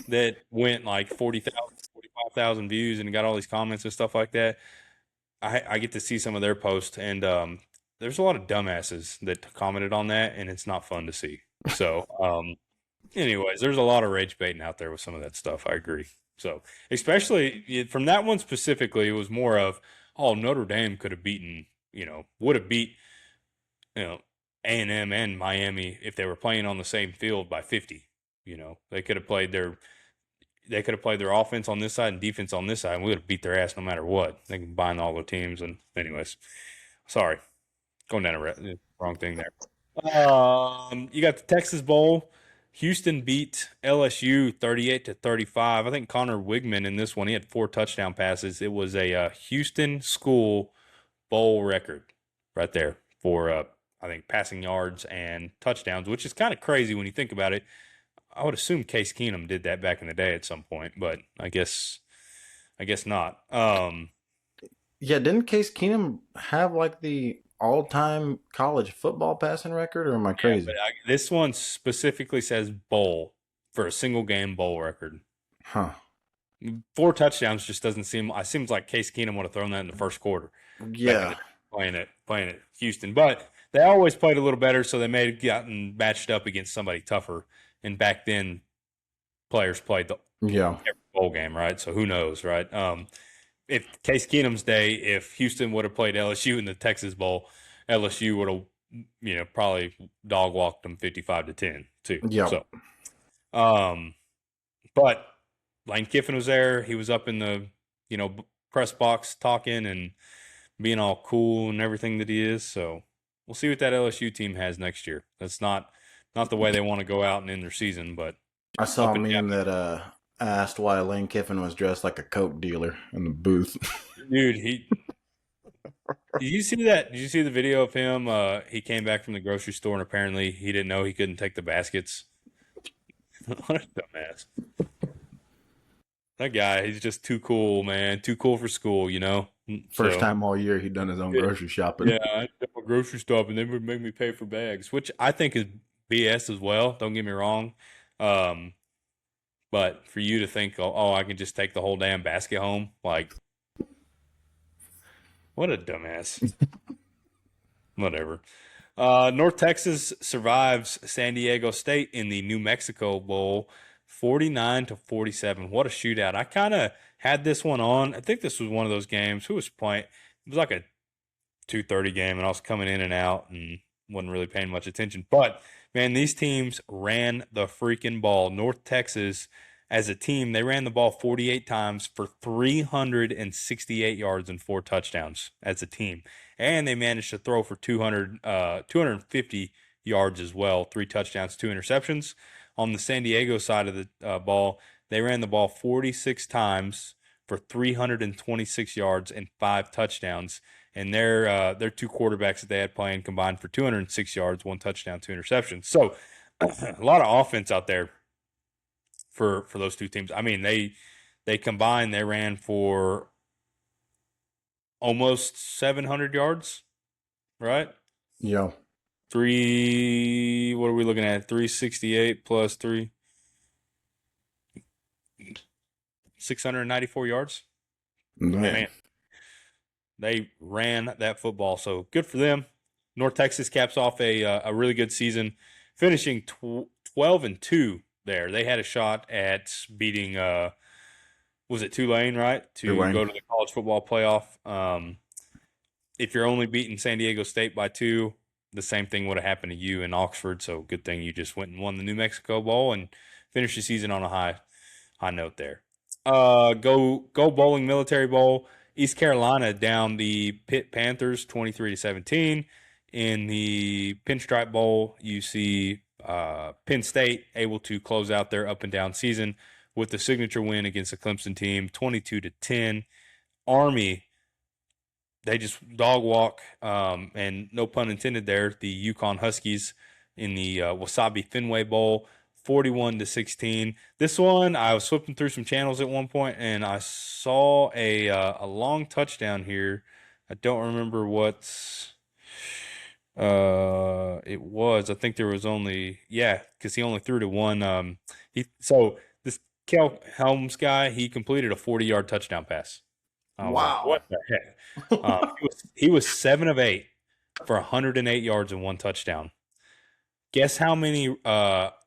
that went like 40,000, 45,000 views and got all these comments and stuff like that. I get to see some of their posts, and there's a lot of dumbasses that commented on that, and it's not fun to see. So, anyways, there's a lot of rage baiting out there with some of that stuff. I agree. So, especially from that one specifically, it was more of, oh, Notre Dame could have beaten, would have beat, A&M and Miami if they were playing on the same field by 50. They could have played their offense on this side and defense on this side, and we would have beat their ass no matter what. They combined all the teams, and anyways, sorry. Going down the wrong thing there. You got the Texas Bowl. Houston beat LSU 38-35. I think Connor Wigman in this one, he had 4 touchdown passes. It was a Houston school bowl record right there for I think passing yards and touchdowns, which is kind of crazy when you think about it. I would assume Case Keenum did that back in the day at some point, but I guess not. Yeah, didn't Case Keenum have like the all-time college football passing record, or am I crazy? Yeah, but this one specifically says bowl for a single game bowl record. Huh. 4 touchdowns just doesn't seem. It seems like Case Keenum would have thrown that in the first quarter. Yeah, playing it Houston, but they always played a little better, so they may have gotten matched up against somebody tougher. And back then, players played the every bowl game, right? So who knows, right? If Case Keenum's day, if Houston would have played LSU in the Texas Bowl, LSU would have, probably dog walked them 55-10 too. Yeah. So, but Lane Kiffin was there. He was up in the, press box talking and being all cool and everything that he is. So we'll see what that LSU team has next year. That's not the way they want to go out and end their season, but I saw a meme that asked why Lane Kiffin was dressed like a Coke dealer in the booth. Dude, did you see that? Did you see the video of him? He came back from the grocery store and apparently he didn't know he couldn't take the baskets. What a dumbass. That guy, he's just too cool, man. Too cool for school, First time all year he'd done his own grocery shopping. Yeah, I did my grocery stuff and they would make me pay for bags, which I think is BS as well. Don't get me wrong. But for you to think, I can just take the whole damn basket home, like, what a dumbass. Whatever. North Texas survives San Diego State in the New Mexico Bowl, 49-47. What a shootout. I kind of had this one on. I think this was one of those games. Who was playing? It was like a 2:30 game, and I was coming in and out and wasn't really paying much attention. But, man, these teams ran the freaking ball. North Texas, as a team, they ran the ball 48 times for 368 yards and 4 touchdowns as a team. And they managed to throw for 250 yards as well, 3 touchdowns, 2 interceptions. On the San Diego side of the ball, they ran the ball 46 times for 326 yards and 5 touchdowns. And their 2 quarterbacks that they had playing combined for 206 yards, 1 touchdown, 2 interceptions. So a lot of offense out there for those 2 teams. I mean, they combined, they ran for almost 700 yards, right? Yeah. What are we looking at? 368 plus 3. 694 yards. Man. They ran that football, so good for them. North Texas caps off a really good season, finishing 12-2 there. They had a shot at beating, was it Tulane, right? Tulane. Go to the college football playoff. If you're only beating San Diego State by 2, the same thing would have happened to you in Oxford. So good thing you just went and won the New Mexico Bowl and finished the season on a high note there. Go Bowling Military Bowl. East Carolina down the Pitt Panthers 23-17. In the Pinstripe Bowl, you see Penn State able to close out their up and down season with the signature win against the Clemson team, 22-10. Army, they just dog walk, and no pun intended there, the Yukon Huskies in the Wasabi Fenway Bowl, 41-16. This one, I was flipping through some channels at one point, and I saw a long touchdown here. I don't remember what it was. I think there was because he only threw to one. So this Kel Helms guy, he completed a 40-yard touchdown pass. Wow. What the heck? He was 7 of 8 for 108 yards and 1 touchdown. Guess how many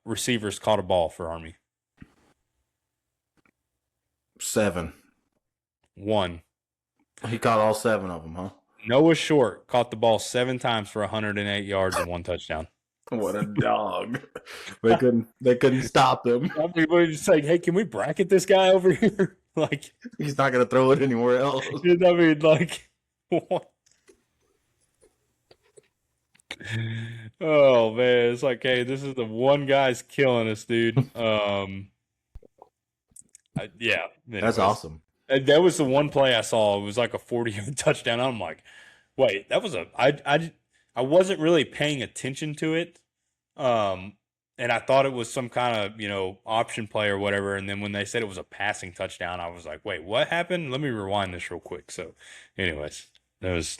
receivers caught a ball for Army? 7. 1. He caught all 7 of them, huh? Noah Short caught the ball 7 times for 108 yards and 1 touchdown. What a dog. They couldn't stop him. Everybody just like, hey, can we bracket this guy over here? Like, he's not gonna throw it anywhere else. I mean, like, what? Oh man, it's like, hey, this is the one guy's killing us, dude. Yeah. That's Anyways, awesome. that was the one play I saw. It was like a 40-yard touchdown. I'm like, wait, that was I wasn't really paying attention to it. Um, and I thought it was some kind of, option play or whatever. And then when they said it was a passing touchdown, I was like, wait, what happened? Let me rewind this real quick. So, anyways, that was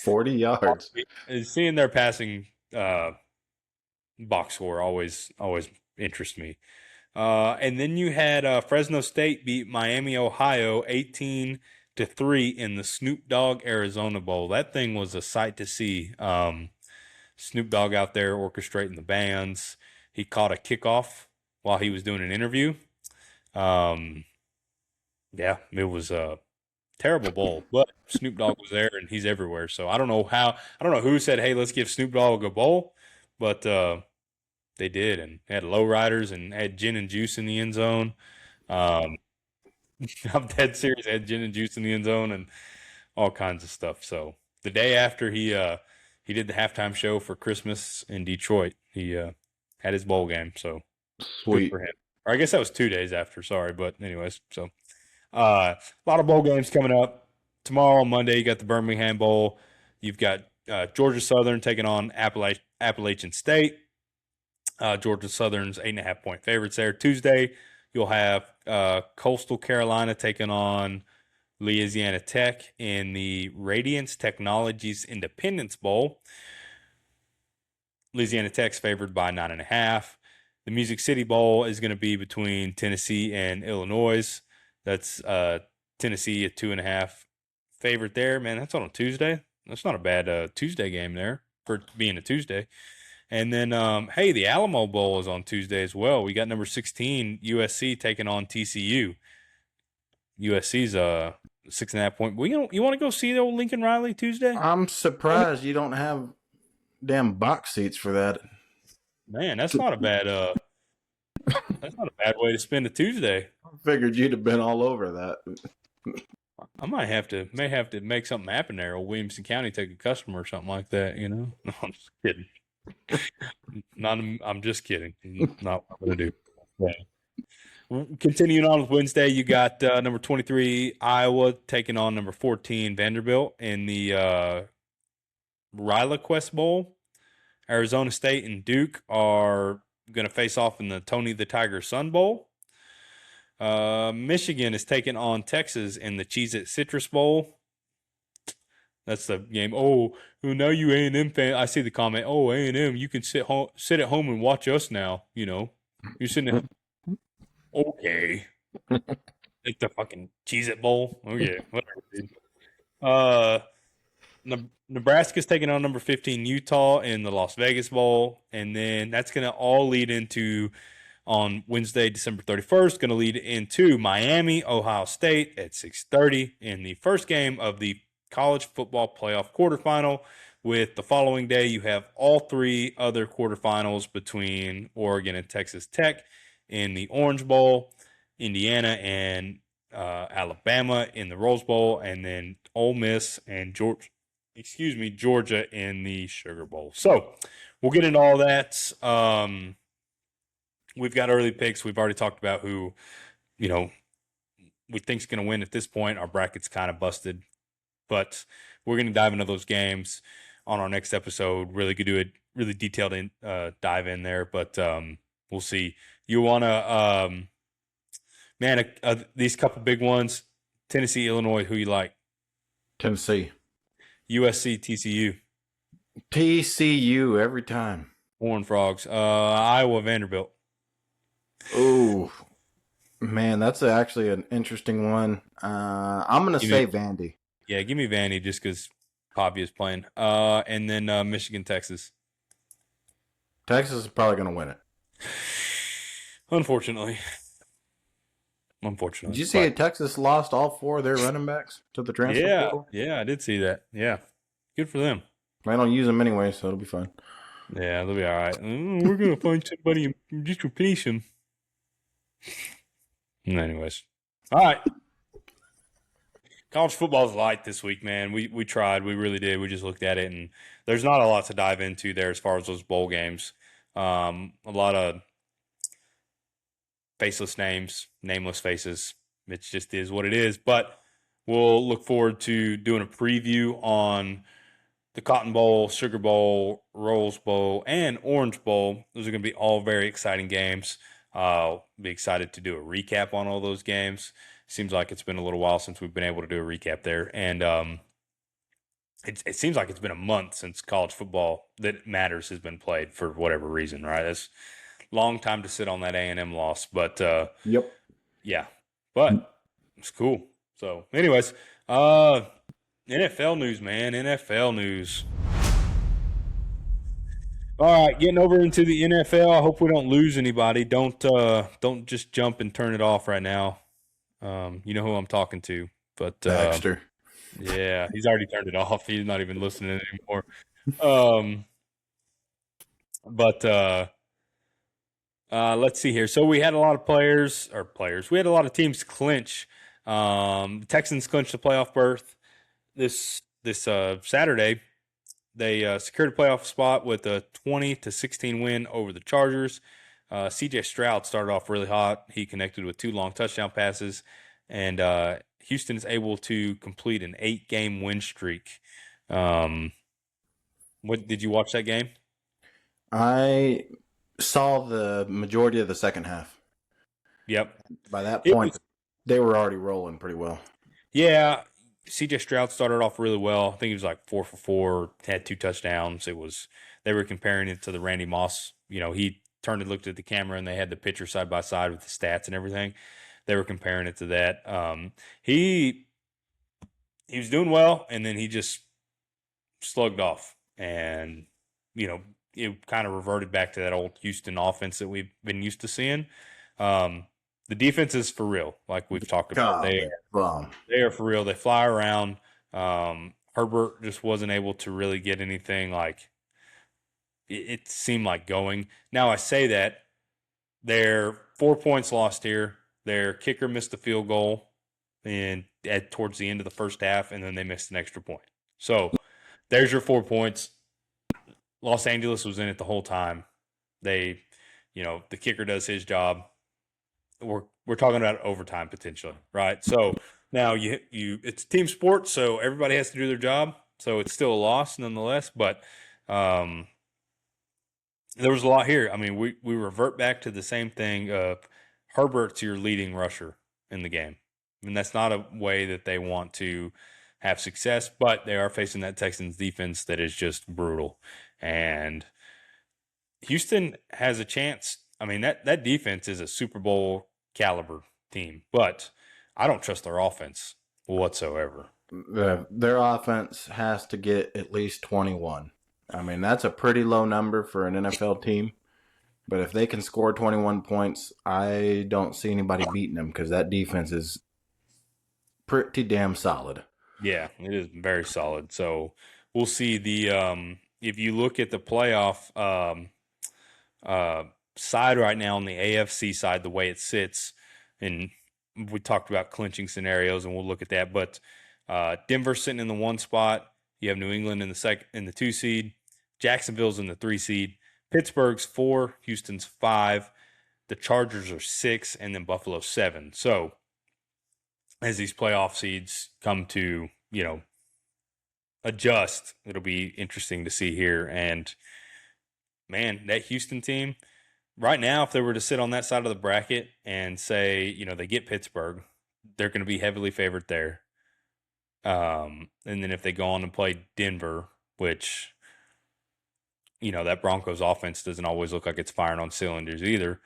40 yards. seeing their passing box score always interests me. And then you had Fresno State beat Miami, Ohio, 18-3 in the Snoop Dogg Arizona Bowl. That thing was a sight to see. Snoop Dogg out there orchestrating the bands. He caught a kickoff while he was doing an interview. Yeah, it was a terrible bowl, but Snoop Dogg was there and he's everywhere. So I don't know who said, "Hey, let's give Snoop Dogg a bowl," but they did, and had lowriders and had gin and juice in the end zone. Um, I'm dead serious. Had gin and juice in the end zone and all kinds of stuff. So the day after he did the halftime show for Christmas in Detroit, he had his bowl game. So good Sweet. for him. Or I guess that was 2 days after. Sorry, but anyways, so a lot of bowl games coming up tomorrow. Monday, you got the Birmingham Bowl. You've got Georgia Southern taking on Appalachian State. Georgia Southern's 8.5-point favorites there. Tuesday, you'll have Coastal Carolina taking on Louisiana Tech in the Radiance Technologies Independence Bowl. Louisiana Tech's favored by 9.5. The Music City Bowl is going to be between Tennessee and Illinois. That's Tennessee at 2.5 favorite there. Man, that's on a Tuesday. That's not a bad Tuesday game there for being a Tuesday. And then, hey, the Alamo Bowl is on Tuesday as well. We got number 16 USC taking on TCU. USC's 6.5-point. You want to go see the old Lincoln Riley Tuesday? I'm surprised you don't have damn box seats for that. Man, that's not a bad way to spend a Tuesday. I figured you'd have been all over that. I may have to make something happen there. Old Williamson County take a customer or something like that. No, I'm just kidding. I'm just kidding. Not what I'm gonna do. Yeah. Continuing on with Wednesday, you got number 23 Iowa taking on number 14 Vanderbilt in the RilaQuest Bowl. Arizona State and Duke are going to face off in the Tony the Tiger Sun Bowl. Michigan is taking on Texas in the Cheez-It Citrus Bowl. That's the game. Oh, now you A&M fan. I see the comment. Oh, A&M, you can sit at home and watch us now. You're sitting at okay. It's the fucking Cheez-It Bowl. Oh, yeah. Whatever, dude. Nebraska's taking on number 15 Utah in the Las Vegas Bowl. And then that's going to all lead into, on Wednesday, December 31st, going to lead into Miami, Ohio State at 6:30 in the first game of the college football playoff quarterfinal. With the following day, you have all three other quarterfinals between Oregon and Texas Tech in the Orange Bowl, Indiana and Alabama in the Rose Bowl, and then Ole Miss and Georgia in the Sugar Bowl. So we'll get into all that. We've got early picks. We've already talked about who, we think's going to win at this point. Our bracket's kind of busted. But we're going to dive into those games on our next episode. Really could do a really detailed dive in there, but we'll see. You want to, these couple big ones, Tennessee, Illinois, who you like? Tennessee. USC, TCU. TCU every time. Horned Frogs. Iowa, Vanderbilt. Oh, man, that's actually an interesting one. I'm going to say Vandy. Yeah, give me Vandy just because Pavi is playing. And then Michigan, Texas. Texas is probably going to win it. Unfortunately. Did you see Texas lost all four of their running backs to the transfer portal? Yeah, I did see that. Yeah, good for them. I don't use them anyway, so it'll be fine. Yeah, they'll be all right. We're going to find somebody and just replace him. Anyways. All right. college football's light this week, man. We tried. We really did. We just looked at it, and there's not a lot to dive into there as far as those bowl games. A lot of faceless names, nameless faces. It just is what it is. But we'll look forward to doing a preview on the Cotton Bowl, Sugar Bowl, Rose Bowl, and Orange Bowl. Those are going to be all very exciting games. Be excited to do a recap on all those games. Seems like it's been a little while since we've been able to do a recap there. And it seems like it's been a month since college football that matters has been played for whatever reason, right? That's a long time to sit on that A&M loss. But, Yep. yeah. But it's cool. So, anyways, NFL news, man. NFL news. All right, getting over into the NFL. I hope we don't lose anybody. Don't just jump and turn it off right now. You know who I'm talking to, but Baxter. yeah, he's already turned it off. He's not even listening anymore. But let's see here. So we had a lot of players. We had a lot of teams clinch. The Texans clinched the playoff berth this Saturday. They secured a playoff spot with a 20-16 win over the Chargers. C.J. Stroud started off really hot. He connected with 2 long touchdown passes, and Houston is able to complete an 8-game win streak. What did you watch that game? I saw the majority of the second half. Yep. By that point, they were already rolling pretty well. Yeah. C.J. Stroud started off really well. I think he was like 4 for 4, had 2 touchdowns. They were comparing it to the Randy Moss. You know, he turned and looked at the camera, and they had the picture side by side with the stats and everything. They were comparing it to that. He was doing well, and then he just slugged off, and you know, it kind of reverted back to that old Houston offense that we've been used to seeing. The defense is for real, like we've talked about. They are for real. They fly around. Herbert just wasn't able to really get anything like it seemed like going. Now I say that they're 4 points lost here. Their kicker missed a field goal towards the end of the first half, and then they missed an extra point. So there's your 4 points. Los Angeles was in it the whole time. The kicker does his job. We're talking about overtime potentially, right? So now it's team sport, so everybody has to do their job. So it's still a loss nonetheless, but there was a lot here. I mean, we revert back to the same thing of Herbert's your leading rusher in the game. I mean, that's not a way that they want to have success, but they are facing that Texans defense that is just brutal. And Houston has a chance. I mean, that defense is a Super Bowl caliber team, but I don't trust their offense whatsoever. Their offense has to get at least 21. I mean, that's a pretty low number for an NFL team. But if they can score 21 points, I don't see anybody beating them because that defense is pretty damn solid. Yeah, it is very solid. So we'll see if you look at the playoff side right now on the AFC side, the way it sits, and we talked about clinching scenarios, and we'll look at that. But Denver's sitting in the 1 spot. You have New England in the 2 seed. Jacksonville's in the 3 seed. Pittsburgh's 4. Houston's 5. The Chargers are 6, and then Buffalo's 7. So as these playoff seeds come to adjust, it'll be interesting to see here. And man, that Houston team. Right now, if they were to sit on that side of the bracket and say, they get Pittsburgh, they're going to be heavily favored there. And then if they go on and play Denver, which, that Broncos offense doesn't always look like it's firing on cylinders either,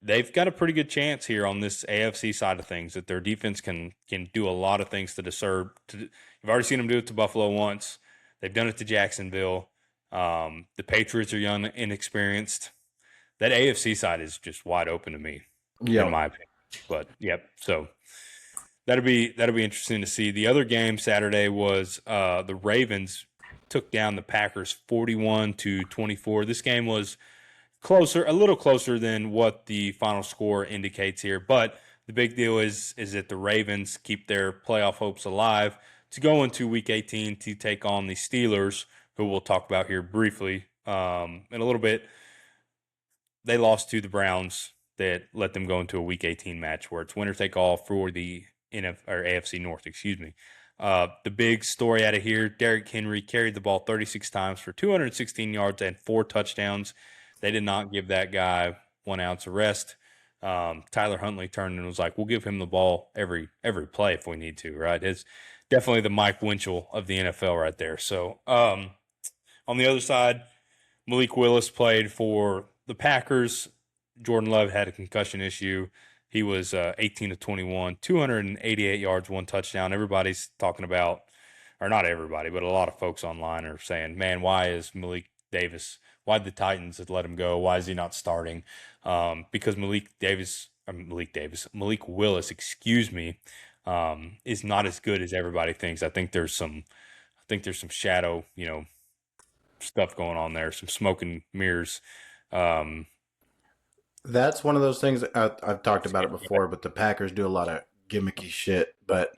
they've got a pretty good chance here on this AFC side of things that their defense can do a lot of things to disturb. You've already seen them do it to Buffalo once. They've done it to Jacksonville. The Patriots are young, inexperienced. That AFC side is just wide open to me, in my opinion. But so that'll be interesting to see. The other game Saturday was the Ravens took down the Packers 41-24. This game was a little closer than what the final score indicates here, but the big deal is that the Ravens keep their playoff hopes alive to go into Week 18 to take on the Steelers, who we'll talk about here briefly in a little bit. They lost to the Browns that let them go into a Week 18 match where it's winner take all for the AFC North. Excuse me. The big story out of here: Derrick Henry carried the ball 36 times for 216 yards and 4 touchdowns. They did not give that guy 1 ounce of rest. Tyler Huntley turned and was like, "We'll give him the ball every play if we need to." Right? It's definitely the Mike Winchell of the NFL right there. So on the other side, Malik Willis played for the Packers. Jordan Love had a concussion issue. He was 18 of 21, 288 yards, 1 touchdown. Everybody's talking about, or not everybody, but a lot of folks online are saying, man, why is Malik the Titans let him go? Why is he not starting? Because Malik Willis, is not as good as everybody thinks. I think there's some shadow, stuff going on there, some smoke and mirrors. That's one of those things I've talked about it before, but the Packers do a lot of gimmicky shit. But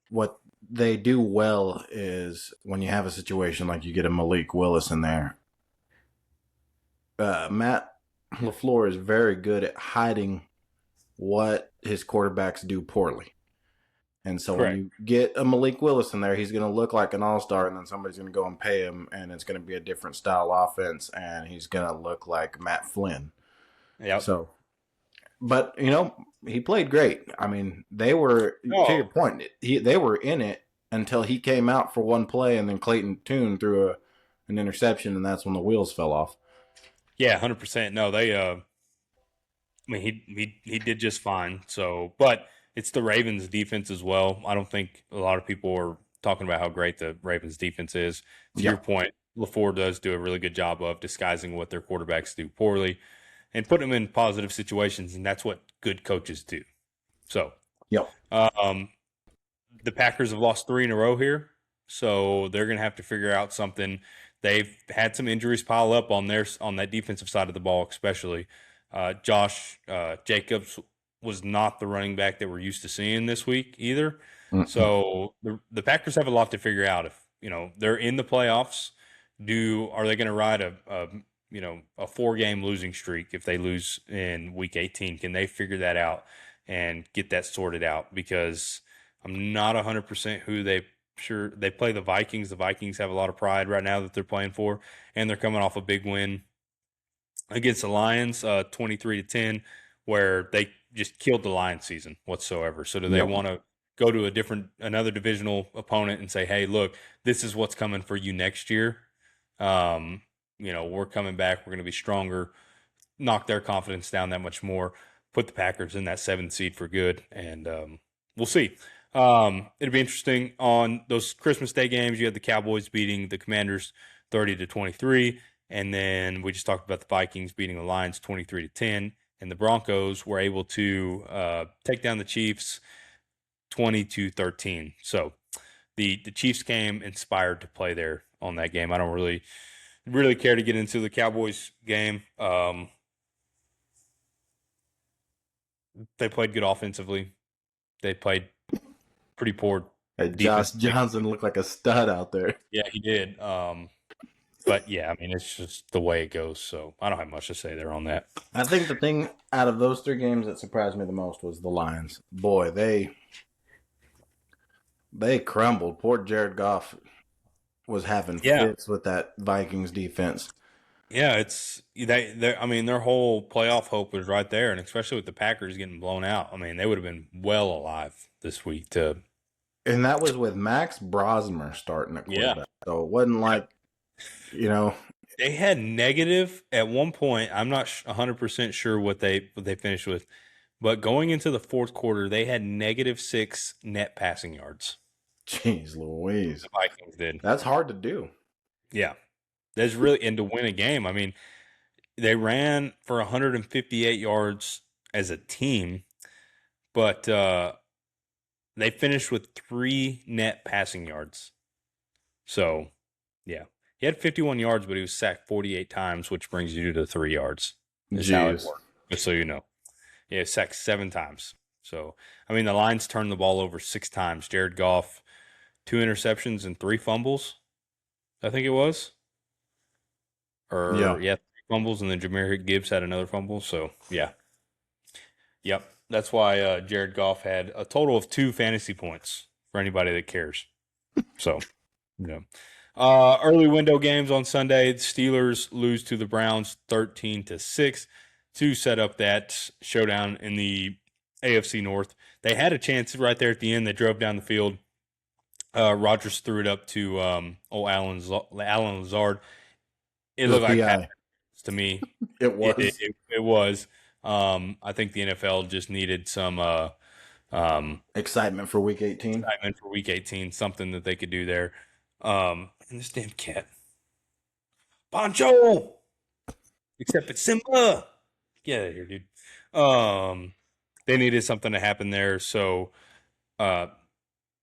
what they do well is when you have a situation like you get a Malik Willis in there, Matt LaFleur is very good at hiding what his quarterbacks do poorly. And so when you get a Malik Willis in there, he's going to look like an all-star, and then somebody's going to go and pay him, and it's going to be a different style offense, and he's going to look like Matt Flynn. Yeah. So, but, he played great. I mean, they were, to your point, they were in it until he came out for one play, and then Clayton Tune threw an interception, and that's when the wheels fell off. Yeah, 100%. No, he did just fine. So, but it's the Ravens defense as well. I don't think a lot of people are talking about how great the Ravens defense is. To your point, LaFleur does do a really good job of disguising what their quarterbacks do poorly and putting them in positive situations, and that's what good coaches do. So, the Packers have lost 3 in a row here, so they're going to have to figure out something. They've had some injuries pile up on that defensive side of the ball, especially. Josh Jacobs was not the running back that we're used to seeing this week either. Mm-hmm. So the Packers have a lot to figure out. If they're in the playoffs, are they going to ride a 4-game losing streak if they lose in Week 18? Can they figure that out and get that sorted out? Because I'm not 100% who they play the Vikings. The Vikings have a lot of pride right now that they're playing for, and they're coming off a big win against the Lions, 23-10, where they just killed the Lions season whatsoever. So do they want to go to another divisional opponent and say, hey, look, this is what's coming for you next year? We're coming back. We're going to be stronger, knock their confidence down that much more, put the Packers in that 7th seed for good, and we'll see. It'll be interesting on those Christmas Day games. You had the Cowboys beating the Commanders 30-23, and then we just talked about the Vikings beating the Lions 23-10, and the Broncos were able to take down the Chiefs 20-13. So the Chiefs came inspired to play there on that game. I don't really care to get into the Cowboys game. They played good offensively. They played pretty poor. Hey, Josh Johnson looked like a stud out there. Yeah, he did. But yeah, I mean, it's just the way it goes. So I don't have much to say there on that. I think the thing out of those 3 games that surprised me the most was the Lions. Boy, they crumbled. Poor Jared Goff was having fits with that Vikings defense. Yeah, their whole playoff hope was right there, and especially with the Packers getting blown out. I mean, they would have been well alive this week to. And that was with Max Brosmer starting at quarterback. Yeah. So it wasn't like, they had negative at one point. I'm not 100% sure what they finished with, but going into the 4th quarter, they had -6 net passing yards. Jeez Louise. The Vikings did. That's hard to do. Yeah. And to win a game. I mean, they ran for 158 yards as a team, but they finished with 3 net passing yards. So, yeah. He had 51 yards, but he was sacked 48 times, which brings you to 3 yards. That's how it worked, just so you know. Yeah, sacked 7 times. So, I mean, the Lions turned the ball over 6 times. Jared Goff, 2 interceptions and 3 fumbles, I think it was. Yeah. Or, yeah, 3 fumbles, and then Jahmyr Gibbs had another fumble. So, yeah. Yep. That's why Jared Goff had a total of 2 fantasy points for anybody that cares. So, yeah. Early window games on Sunday. The Steelers lose to the Browns 13-6 to set up that showdown in the AFC North. They had a chance right there at the end. They drove down the field. Rodgers threw it up to old Alan Lazard. It looked like PI. to me. It was. It was. I think the NFL just needed some Excitement for Week 18. excitement for Week 18, something that they could do there. And this damn cat. Poncho! Except it's Simba. Get out of here, dude. They needed something to happen there, so they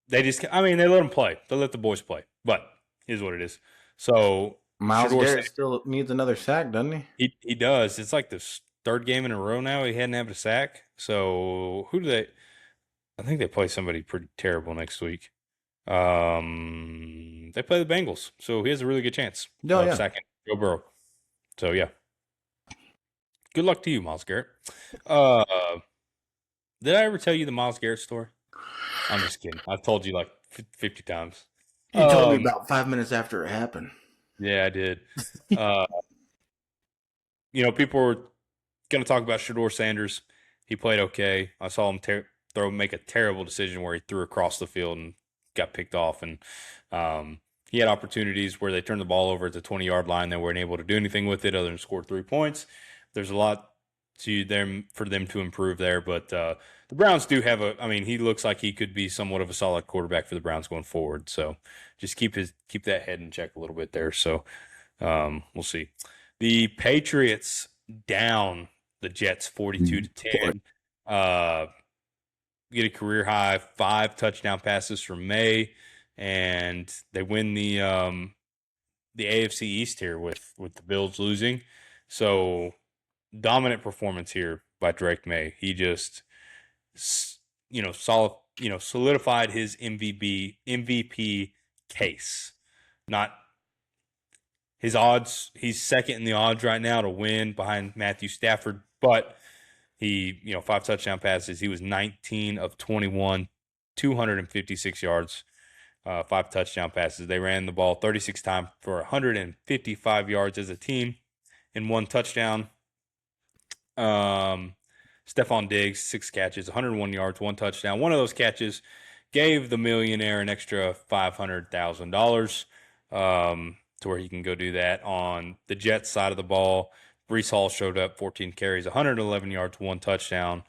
let them play. They let the boys play, but here's what it is. So Myles Shedeur Garrett still needs another sack, doesn't he? he does. It's like the 3rd game in a row now he hadn't had a sack. So who do they? I think they play somebody pretty terrible next week. They play the Bengals, so he has a really good chance of sacking Joe Burrow. So yeah, good luck to you, Myles Garrett. Did I ever tell you the Myles Garrett story? I'm just kidding. I've told you like 50 times. You told me about 5 minutes after it happened. Yeah, I did. People were going to talk about Shedeur Sanders. He played okay. I saw him make a terrible decision where he threw across the field and got picked off. And he had opportunities where they turned the ball over at the 20-yard line. They weren't able to do anything with it other than score 3 points. There's a lot for them to improve there. But the Browns do have he looks like he could be somewhat of a solid quarterback for the Browns going forward. So just keep that head in check a little bit there. So we'll see. The Patriots down the Jets 42-10. Get a career high 5 touchdown passes from May, and they win the AFC East here with the Bills losing. So dominant performance here by Drake May. He just solidified his MVP case. Not his odds. He's second in the odds right now to win behind Matthew Stafford, but he, 5 touchdown passes. He was 19 of 21, 256 yards, 5 touchdown passes. They ran the ball 36 times for 155 yards as a team and 1 touchdown. Stephon Diggs, 6 catches, 101 yards, 1 touchdown. One of those catches gave the millionaire an extra $500,000 to where he can go do that. On the Jets side of the ball, Breece Hall showed up, 14 carries, 111 yards, 1 touchdown.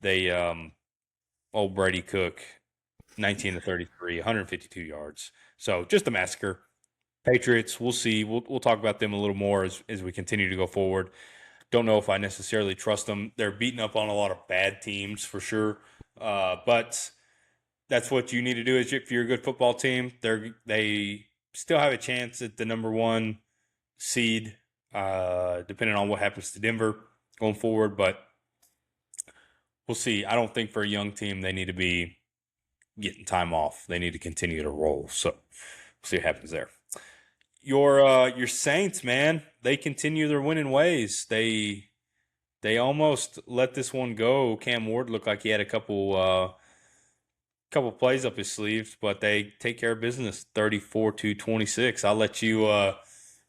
They, old Brady Cook, 19 to 33, 152 yards. So just a massacre. Patriots, we'll see. We'll talk about them a little more as we continue to go forward. Don't know if I necessarily trust them. They're beating up on a lot of bad teams for sure. But that's what you need to do if you're a good football team. They still have a chance at the number 1 seed, depending on what happens to Denver going forward. But we'll see. I don't think for a young team they need to be getting time off. They need to continue to roll. So we'll see what happens there. Your Saints, man, they continue their winning ways. They almost let this one go. Cam Ward looked like he had a couple plays up his sleeves, but they take care of business, 34-26. I'll let you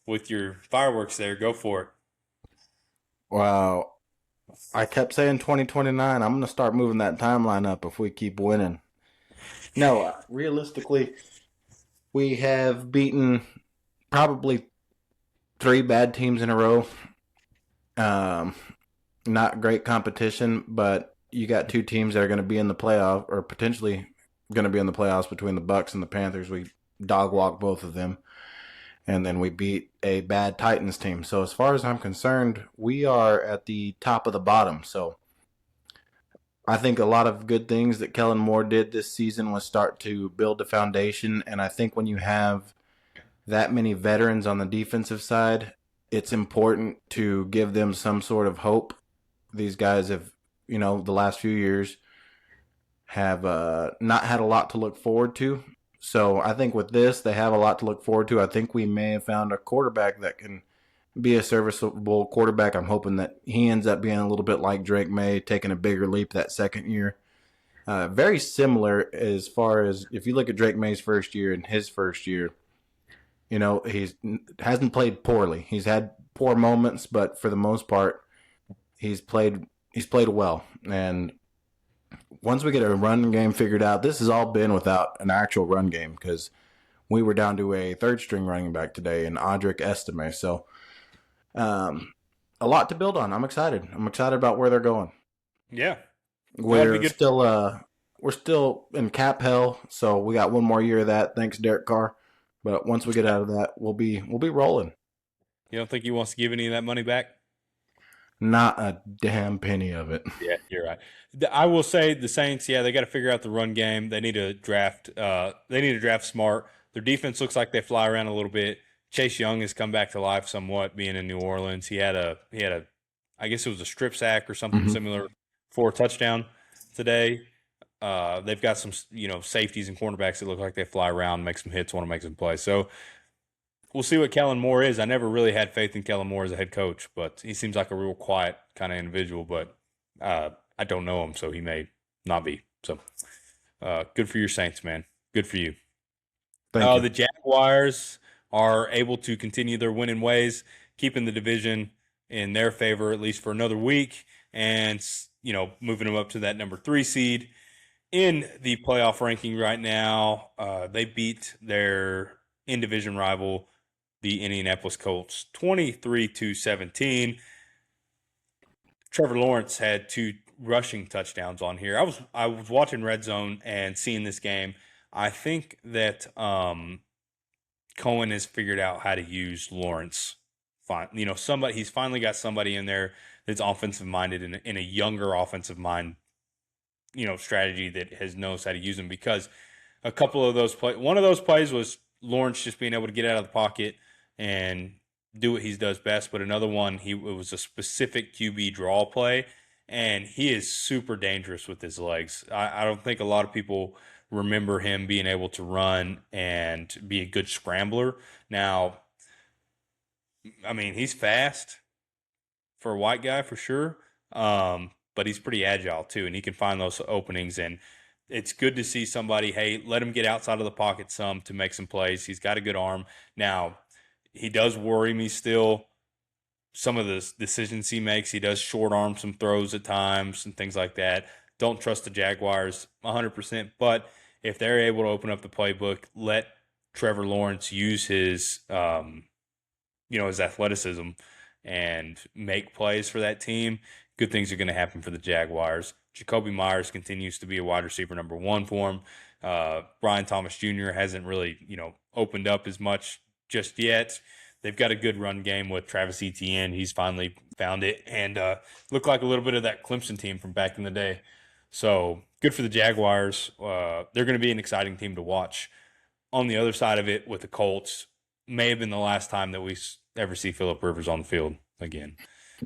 with your fireworks there. Go for it. Wow. I kept saying 2029. I'm going to start moving that timeline up if we keep winning. No, realistically, we have beaten probably 3 bad teams in a row. Not great competition, but you got 2 teams that are going to be in the playoff, or potentially going to be in the playoffs between the Bucs and the Panthers. We dog walk both of them, and then we beat a bad Titans team. So as far as I'm concerned, we are at the top of the bottom. So I think a lot of good things that Kellen Moore did this season was start to build a foundation, and I think when you have that many veterans on the defensive side, it's important to give them some sort of hope. These guys have, the last few years have not had a lot to look forward to. So I think with this, they have a lot to look forward to. I think we may have found a quarterback that can be a serviceable quarterback. I'm hoping that he ends up being a little bit like Drake May, taking a bigger leap that second year. Very similar as far as if you look at Drake May's first year and his first year, he's hasn't played poorly. He's had poor moments, but for the most part, he's played well. And once we get a run game figured out, this has all been without an actual run game because we were down to a third string running back today in Audric Estime. So a lot to build on. I'm excited. I'm excited about where they're going. Yeah. We're still in cap hell, so we got one more year of that. Thanks, Derek Carr. But once we get out of that, we'll be rolling. You don't think he wants to give any of that money back? Not a damn penny of it. Yeah, you're right. I will say the Saints, they got to figure out the run game. They need to draft. They need to draft smart. Their defense looks like they fly around a little bit. Chase Young has come back to life somewhat, being in New Orleans. He had a, I guess it was a strip sack or something similar for a touchdown today. They've got some, safeties and cornerbacks that look like they fly around, make some hits, want to make some plays. So we'll see what Kellen Moore is. I never really had faith in Kellen Moore as a head coach, but he seems like a real quiet kind of individual. But I don't know him, so he may not be. So good for your Saints, man. Good for you. Thank you. The Jaguars are able to continue their winning ways, keeping the division in their favor at least for another week, and moving them up to that number 3 seed in the playoff ranking right now. They beat their in-division rival, the Indianapolis Colts, 23-17. Trevor Lawrence had 2 rushing touchdowns on here. I was watching Red Zone and seeing this game. I think that Cohen has figured out how to use Lawrence. He's finally got somebody in there that's offensive minded in a younger offensive mind, strategy that knows how to use him, because a couple of those one of those plays was Lawrence just being able to get out of the pocket and do what he does best. But another one, it was a specific QB draw play, and he is super dangerous with his legs. I don't think a lot of people remember him being able to run and be a good scrambler. Now, I mean, he's fast for a white guy for sure, but he's pretty agile too, and he can find those openings. And it's good to see somebody, hey, let him get outside of the pocket some to make some plays. He's got a good arm. Now, he does worry me still. Some of the decisions he makes, he does short arm some throws at times and things like that. Don't trust the Jaguars 100%, but if they're able to open up the playbook, let Trevor Lawrence use his, his athleticism and make plays for that team, good things are going to happen for the Jaguars. Jacoby Myers continues to be a wide receiver number 1 for him. Brian Thomas Jr. hasn't really, opened up as much just yet. They've got a good run game with Travis Etienne. He's finally found it and looked like a little bit of that Clemson team from back in the day. So good for the Jaguars. They're going to be an exciting team to watch. On the other side of it, with the Colts, may have been the last time that we ever see Phillip Rivers on the field again.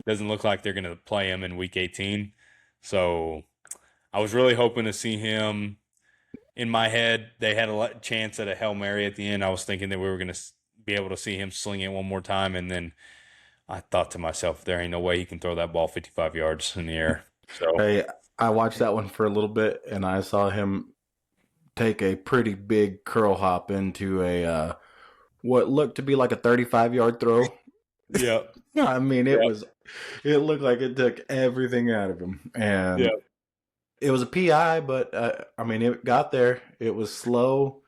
Doesn't look like they're going to play him in Week 18. So I was really hoping to see him. In my head, they had a chance at a Hail Mary at the end. I was thinking that we were going to be able to see him sling it one more time, and then I thought to myself, there ain't no way he can throw that ball 55 yards in the air. So Hey, I watched that one for a little bit, and I saw him take a pretty big curl hop into a what looked to be like a 35-yard throw. yeah. I mean, it looked like it took everything out of him, and it was a PI, but it got there. It was slow.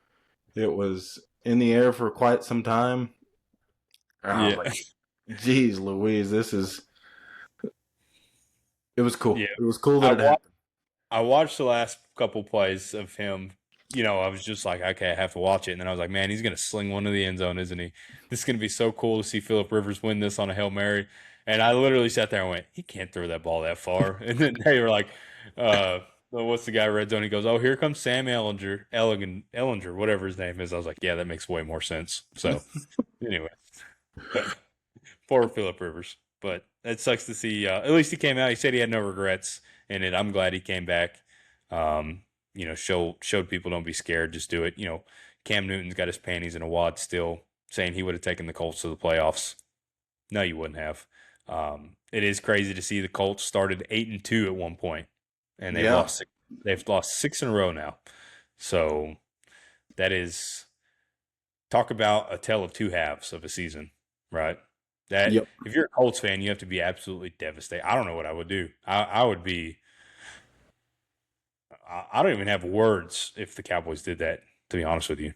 It was in the air for quite some time. I was like, geez, Louise, it was cool. Yeah. It was cool that it happened. I watched the last couple plays of him. I was just like, okay, I have to watch it. And then I was like, man, he's going to sling one to the end zone, isn't he? This is going to be so cool to see Phillip Rivers win this on a Hail Mary. And I literally sat there and went, he can't throw that ball that far. And then they were like, what's the guy Red Zone? He goes, oh, here comes Sam Ellinger, whatever his name is. I was like, yeah, that makes way more sense. So anyway, poor Phillip Rivers. But it sucks to see. At least he came out. He said he had no regrets in it. I'm glad he came back. showed people don't be scared, just do it. Cam Newton's got his panties in a wad still, saying he would have taken the Colts to the playoffs. No, you wouldn't have. It is crazy to see the Colts started 8-2 at one point, and they've lost six. They've lost 6 in a row now. So that is talk about a tale of two halves of a season, right? That if you're a Colts fan, you have to be absolutely devastated. I don't know what I would do. I would be. I don't even have words if the Cowboys did that. To be honest with you,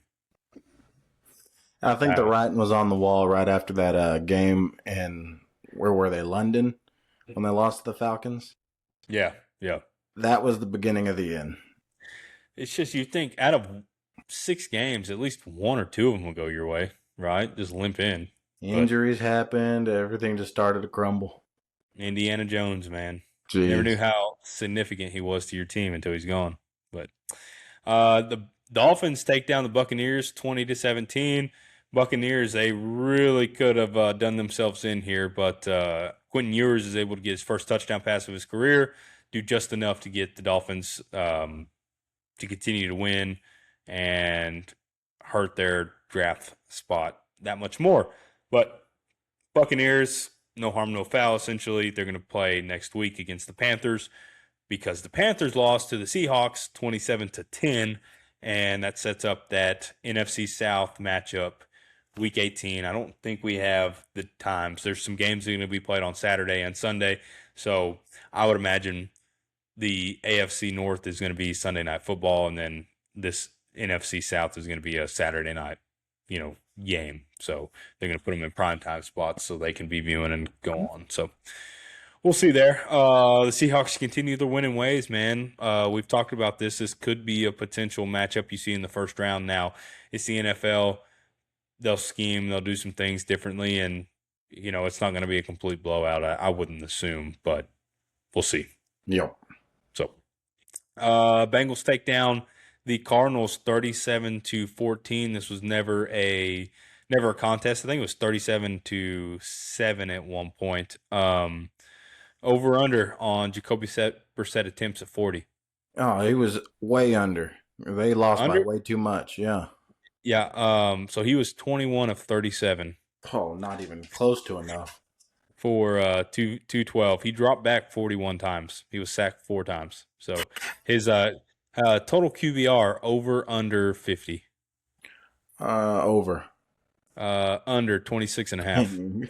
I think the writing was on the wall right after that game in where were they? London, when they lost to the Falcons. Yeah. That was the beginning of the end. It's just you think out of 6 games, at least 1 or 2 of them will go your way, right? Just limp in. Injuries happened. Everything just started to crumble. Indiana Jones, man. Jeez. Never knew how significant he was to your team until he's gone. But the Dolphins take down the Buccaneers 20-17. Buccaneers, they really could have done themselves in here, but Quentin Ewers is able to get his first touchdown pass of his career, do just enough to get the Dolphins to continue to win and hurt their draft spot that much more. But Buccaneers, no harm, no foul, essentially. They're going to play next week against the Panthers because the Panthers lost to the Seahawks 27-10, and that sets up that NFC South matchup Week 18. I don't think we have the times. There's some games that are going to be played on Saturday and Sunday, so I would imagine the AFC North is going to be Sunday Night Football, and then this NFC South is going to be a Saturday night, game. So they're going to put them in primetime spots so they can be viewing and go on. So we'll see there. The Seahawks continue their winning ways, man. We've talked about this. This could be a potential matchup you see in the first round. Now, it's the NFL. They'll scheme. They'll do some things differently, and, it's not going to be a complete blowout. I wouldn't assume, but we'll see. Yep. So, Bengals take down the Cardinals 37-14. This was never a contest. I think it was 37-7 at one point. Over under on Jacoby Brissett attempts at 40. Oh, he was way under. They lost Under? by way too much. Yeah. Yeah. So he was 21 of 37. Oh, not even close to enough. For 212. He dropped back 41 times. He was sacked 4 times. So his total QBR over under 50. Over. Under 26.5.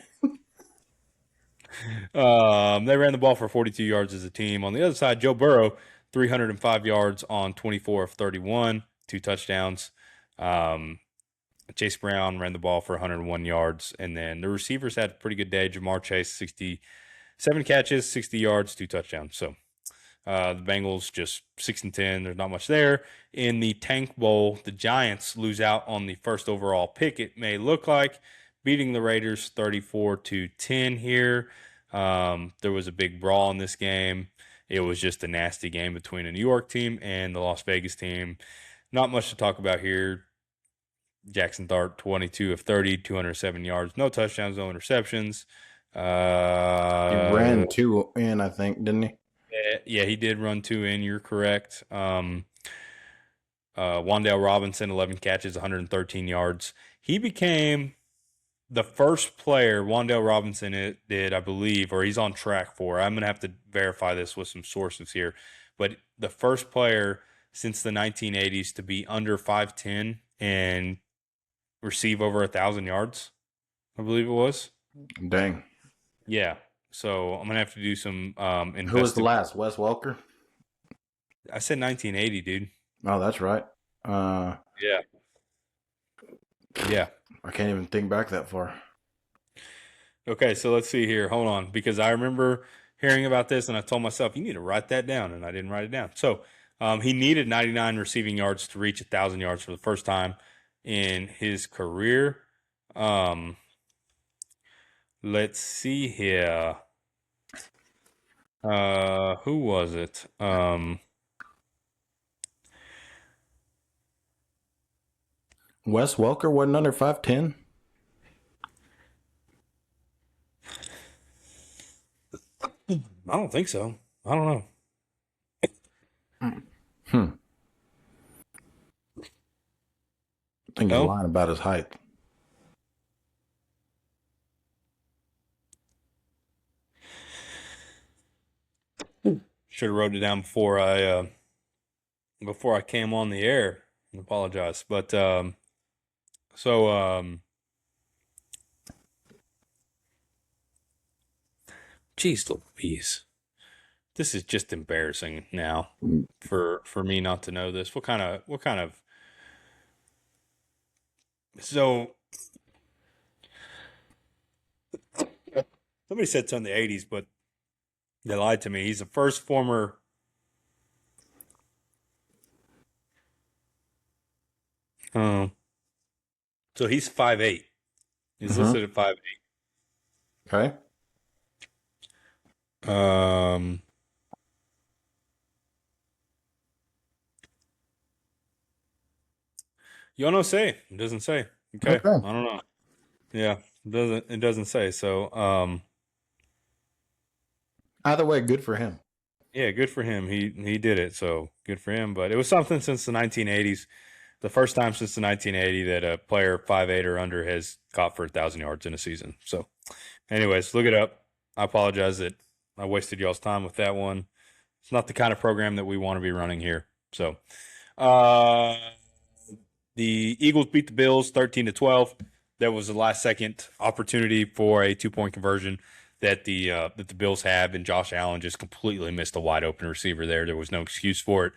They ran the ball for 42 yards as a team. On the other side, Joe Burrow, 305 yards on 24 of 31, 2 touchdowns. Chase Brown ran the ball for 101 yards. And then the receivers had a pretty good day. Jamar Chase, 67 catches, 60 yards, 2 touchdowns. So the Bengals just 6-10. There's not much there. In the Tank Bowl, the Giants lose out on the first overall pick, it may look like, beating the Raiders 34-10 here. There was a big brawl in this game. It was just a nasty game between a New York team and the Las Vegas team. Not much to talk about here. Jackson Dart, 22 of 30, 207 yards, no touchdowns, no interceptions. He ran 2 in, I think, didn't he? Yeah, he did run 2 in. You're correct. Wan'Dale Robinson, 11 catches, 113 yards. He became the first player, Wan'Dale Robinson did, I believe, or he's on track for. I'm going to have to verify this with some sources here. But the first player since the 1980s to be under 5'10" and receive over 1,000 yards, I believe it was. Dang. Yeah. So I'm going to have to do some Who was the last? Wes Welker? I said 1980, dude. Oh, that's right. Yeah. I can't even think back that far. Okay, so let's see here. Hold on, because I remember hearing about this, and I told myself, you need to write that down, and I didn't write it down. So he needed 99 receiving yards to reach 1,000 yards for the first time in his career. Let's see here. Who was it? Wes Welker wasn't under 5'10"? I don't think so. I don't know. I think he's No? lying about his height. Should have wrote it down before I came on the air. I apologize. But so geez Louise. This is just embarrassing now for me not to know this. What kind of so somebody said something in the 80s, but they lied to me. He's the first former so he's 5'8". He's listed at 5'8". Okay. Y'all know say. It doesn't say. Okay. Okay. I don't know. Yeah, it doesn't say. So Either way, good for him. yeah, good for him. He did it, so good for him. But it was something since the 1980s. The first time since the 1980 that a player 5'8" or under has caught for 1,000 yards in a season. So anyways, look it up. I apologize that I wasted y'all's time with that one. It's not the kind of program that we want to be running here. So the Eagles beat the Bills 13-12. That was the last second opportunity for a 2-point conversion that the Bills had, and Josh Allen just completely missed a wide open receiver there. There was no excuse for it.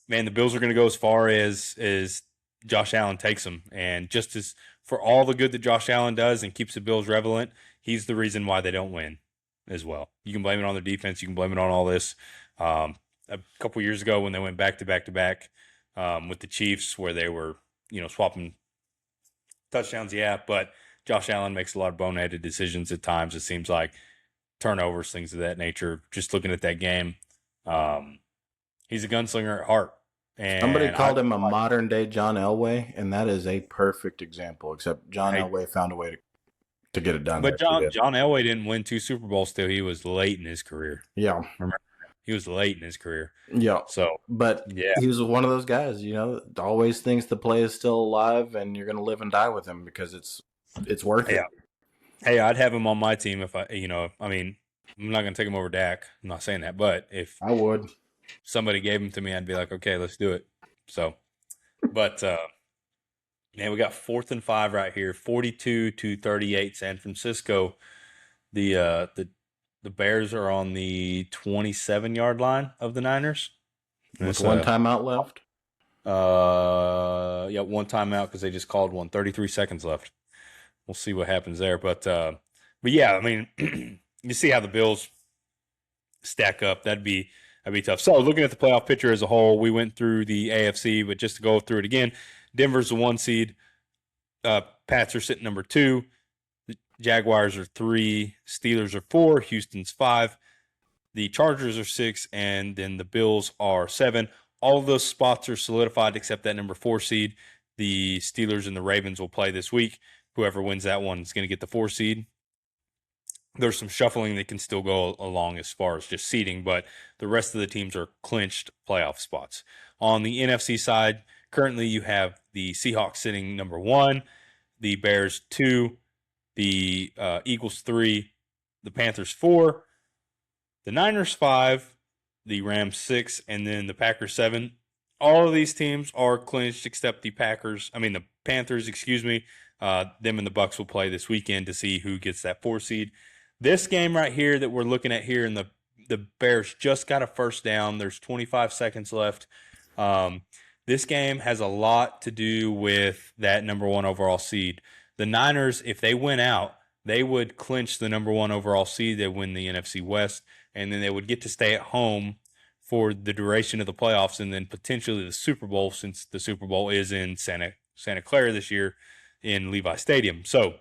Man, the Bills are going to go as far as Josh Allen takes them, and just as for all the good that Josh Allen does and keeps the Bills relevant, he's the reason why they don't win as well. You can blame it on their defense. You can blame it on all this. A couple years ago when they went back to back with the Chiefs, where they were swapping touchdowns, yeah, but Josh Allen makes a lot of boneheaded decisions at times. It seems like turnovers, things of that nature. Just looking at that game, he's a gunslinger at heart. And Somebody called him a modern day John Elway, and that is a perfect example. Except John Elway found a way to get it done. But John Elway didn't win 2 Super Bowls till he was late in his career. Yeah, remember, he was late in his career. Yeah. So, but yeah, he was one of those guys. Always thinks the play is still alive, and you're going to live and die with him because it's worth it. Hey, I'd have him on my team if I'm not going to take him over Dak. I'm not saying that, but if I would, somebody gave him to me, I'd be like, okay, let's do it. So, but man, we got 4th and 5 right here, 42-38, San Francisco. The Bears are on the 27-yard line of the Niners. With one timeout left. Yeah, one timeout because they just called one. 33 seconds left. We'll see what happens there, but yeah, I mean, you see how the Bills stack up. That'd be tough. So, looking at the playoff picture as a whole, we went through the AFC, but just to go through it again, Denver's the 1 seed. Pats are sitting number 2. The Jaguars are 3. Steelers are 4. Houston's 5. The Chargers are 6, and then the Bills are 7. All of those spots are solidified except that number 4 seed. The Steelers and the Ravens will play this week. Whoever wins that one is going to get the 4 seed. There's some shuffling that can still go along as far as just seeding, but the rest of the teams are clinched playoff spots. On the NFC side, currently you have the Seahawks sitting number 1, the Bears 2, the Eagles 3, the Panthers 4, the Niners 5, the Rams 6, and then the Packers 7. All of these teams are clinched except the Panthers, excuse me. Them and the Bucks will play this weekend to see who gets that 4 seed. This game right here that we're looking at here, and the Bears just got a first down. There's 25 seconds left. This game has a lot to do with that number 1 overall seed. The Niners, if they win out, they would clinch the number 1 overall seed. They win the NFC West, and then they would get to stay at home for the duration of the playoffs and then potentially the Super Bowl, since the Super Bowl is in Santa Clara this year in Levi Stadium. So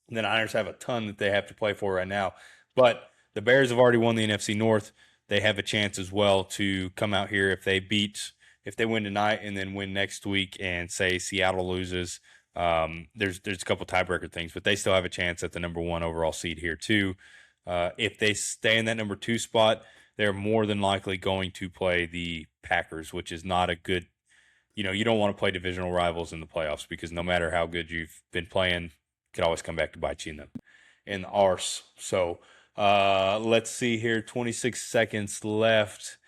the Niners have a ton that they have to play for right now. But the Bears have already won the NFC North. They have a chance as well to come out here if they win tonight and then win next week, and say Seattle loses. There's a couple tiebreaker things, but they still have a chance at the number 1 overall seed here too. If they stay in that number 2 spot, they're more than likely going to play the Packers, which is not a good you don't want to play divisional rivals in the playoffs because no matter how good you've been playing, it could always come back to bite you in the arse. So let's see here. 26 seconds left.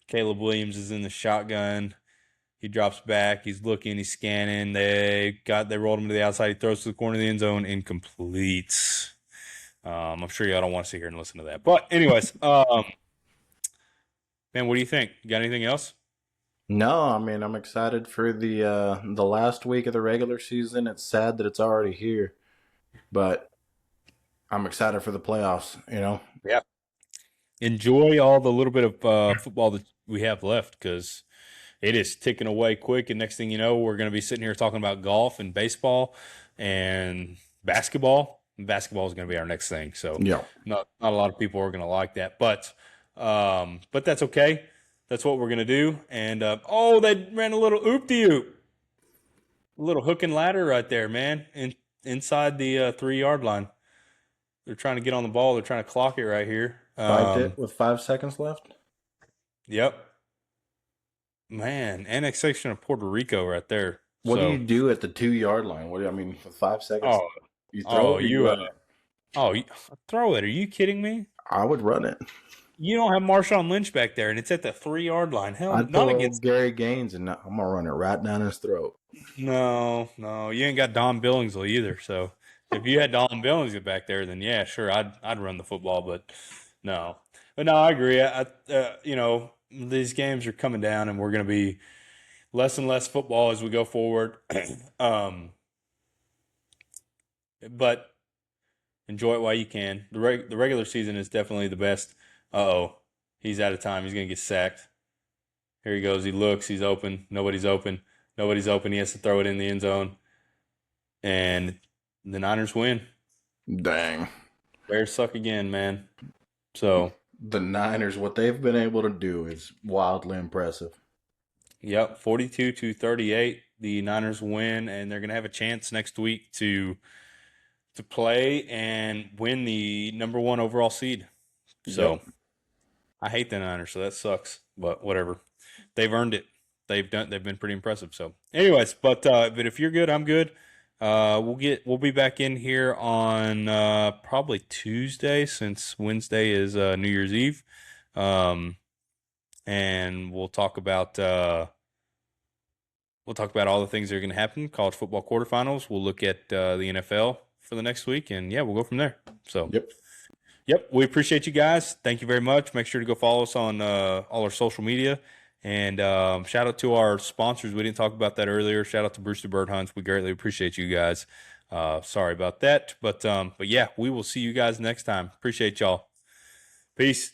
Caleb Williams is in the shotgun. He drops back. He's looking. He's scanning. They rolled him to the outside. He throws to the corner of the end zone. Incomplete. I'm sure y'all don't want to sit here and listen to that. But anyways, man, what do you think? You got anything else? No, I mean I'm excited for the last week of the regular season. It's sad that it's already here, but I'm excited for the playoffs. Yeah. Enjoy all the little bit of football that we have left because it is ticking away quick. And next thing you know, we're going to be sitting here talking about golf and baseball and basketball. Basketball is going to be our next thing. So Yeah. not a lot of people are going to like that, but that's okay. That's what we're going to do. And they ran a little oop-de-oop, a little hook and ladder right there, man, inside the 3-yard line. They're trying to get on the ball. They're trying to clock it right here. With 5 seconds left. Yep. Man, annexation of Puerto Rico right there. What do you do at the 2-yard line? With 5 seconds? Oh, You throw it. You run it. Throw it. Are you kidding me? I would run it. You don't have Marshawn Lynch back there, and it's at the 3-yard line. Hell, I'd not pull against Gary Gaines, and I'm gonna run it right down his throat. No, you ain't got Don Billingsley either. So if you had Don Billingsley back there, then yeah, sure, I'd run the football, but no, I agree. These games are coming down, and we're gonna be less and less football as we go forward. But enjoy it while you can. The regular season is definitely the best. He's out of time. He's going to get sacked. Here he goes. He looks. He's open. Nobody's open. He has to throw it in the end zone. And the Niners win. Dang. Bears suck again, man. So the Niners, what they've been able to do is wildly impressive. Yep, 42-38. The Niners win, and they're going to have a chance next week to play and win the number 1 overall seed. So I hate the Niners, so that sucks. But whatever, they've earned it. They've been pretty impressive. So, anyways, but if you're good, I'm good. We'll be back in here on probably Tuesday since Wednesday is New Year's Eve, and we'll talk about all the things that are going to happen. College football quarterfinals. We'll look at the NFL for the next week, and we'll go from there. So, Yep. We appreciate you guys. Thank you very much. Make sure to go follow us on all our social media. And shout out to our sponsors. We didn't talk about that earlier. Shout out to Brewster Bird Hunts. We greatly appreciate you guys. Sorry about that. But yeah, we will see you guys next time. Appreciate y'all. Peace.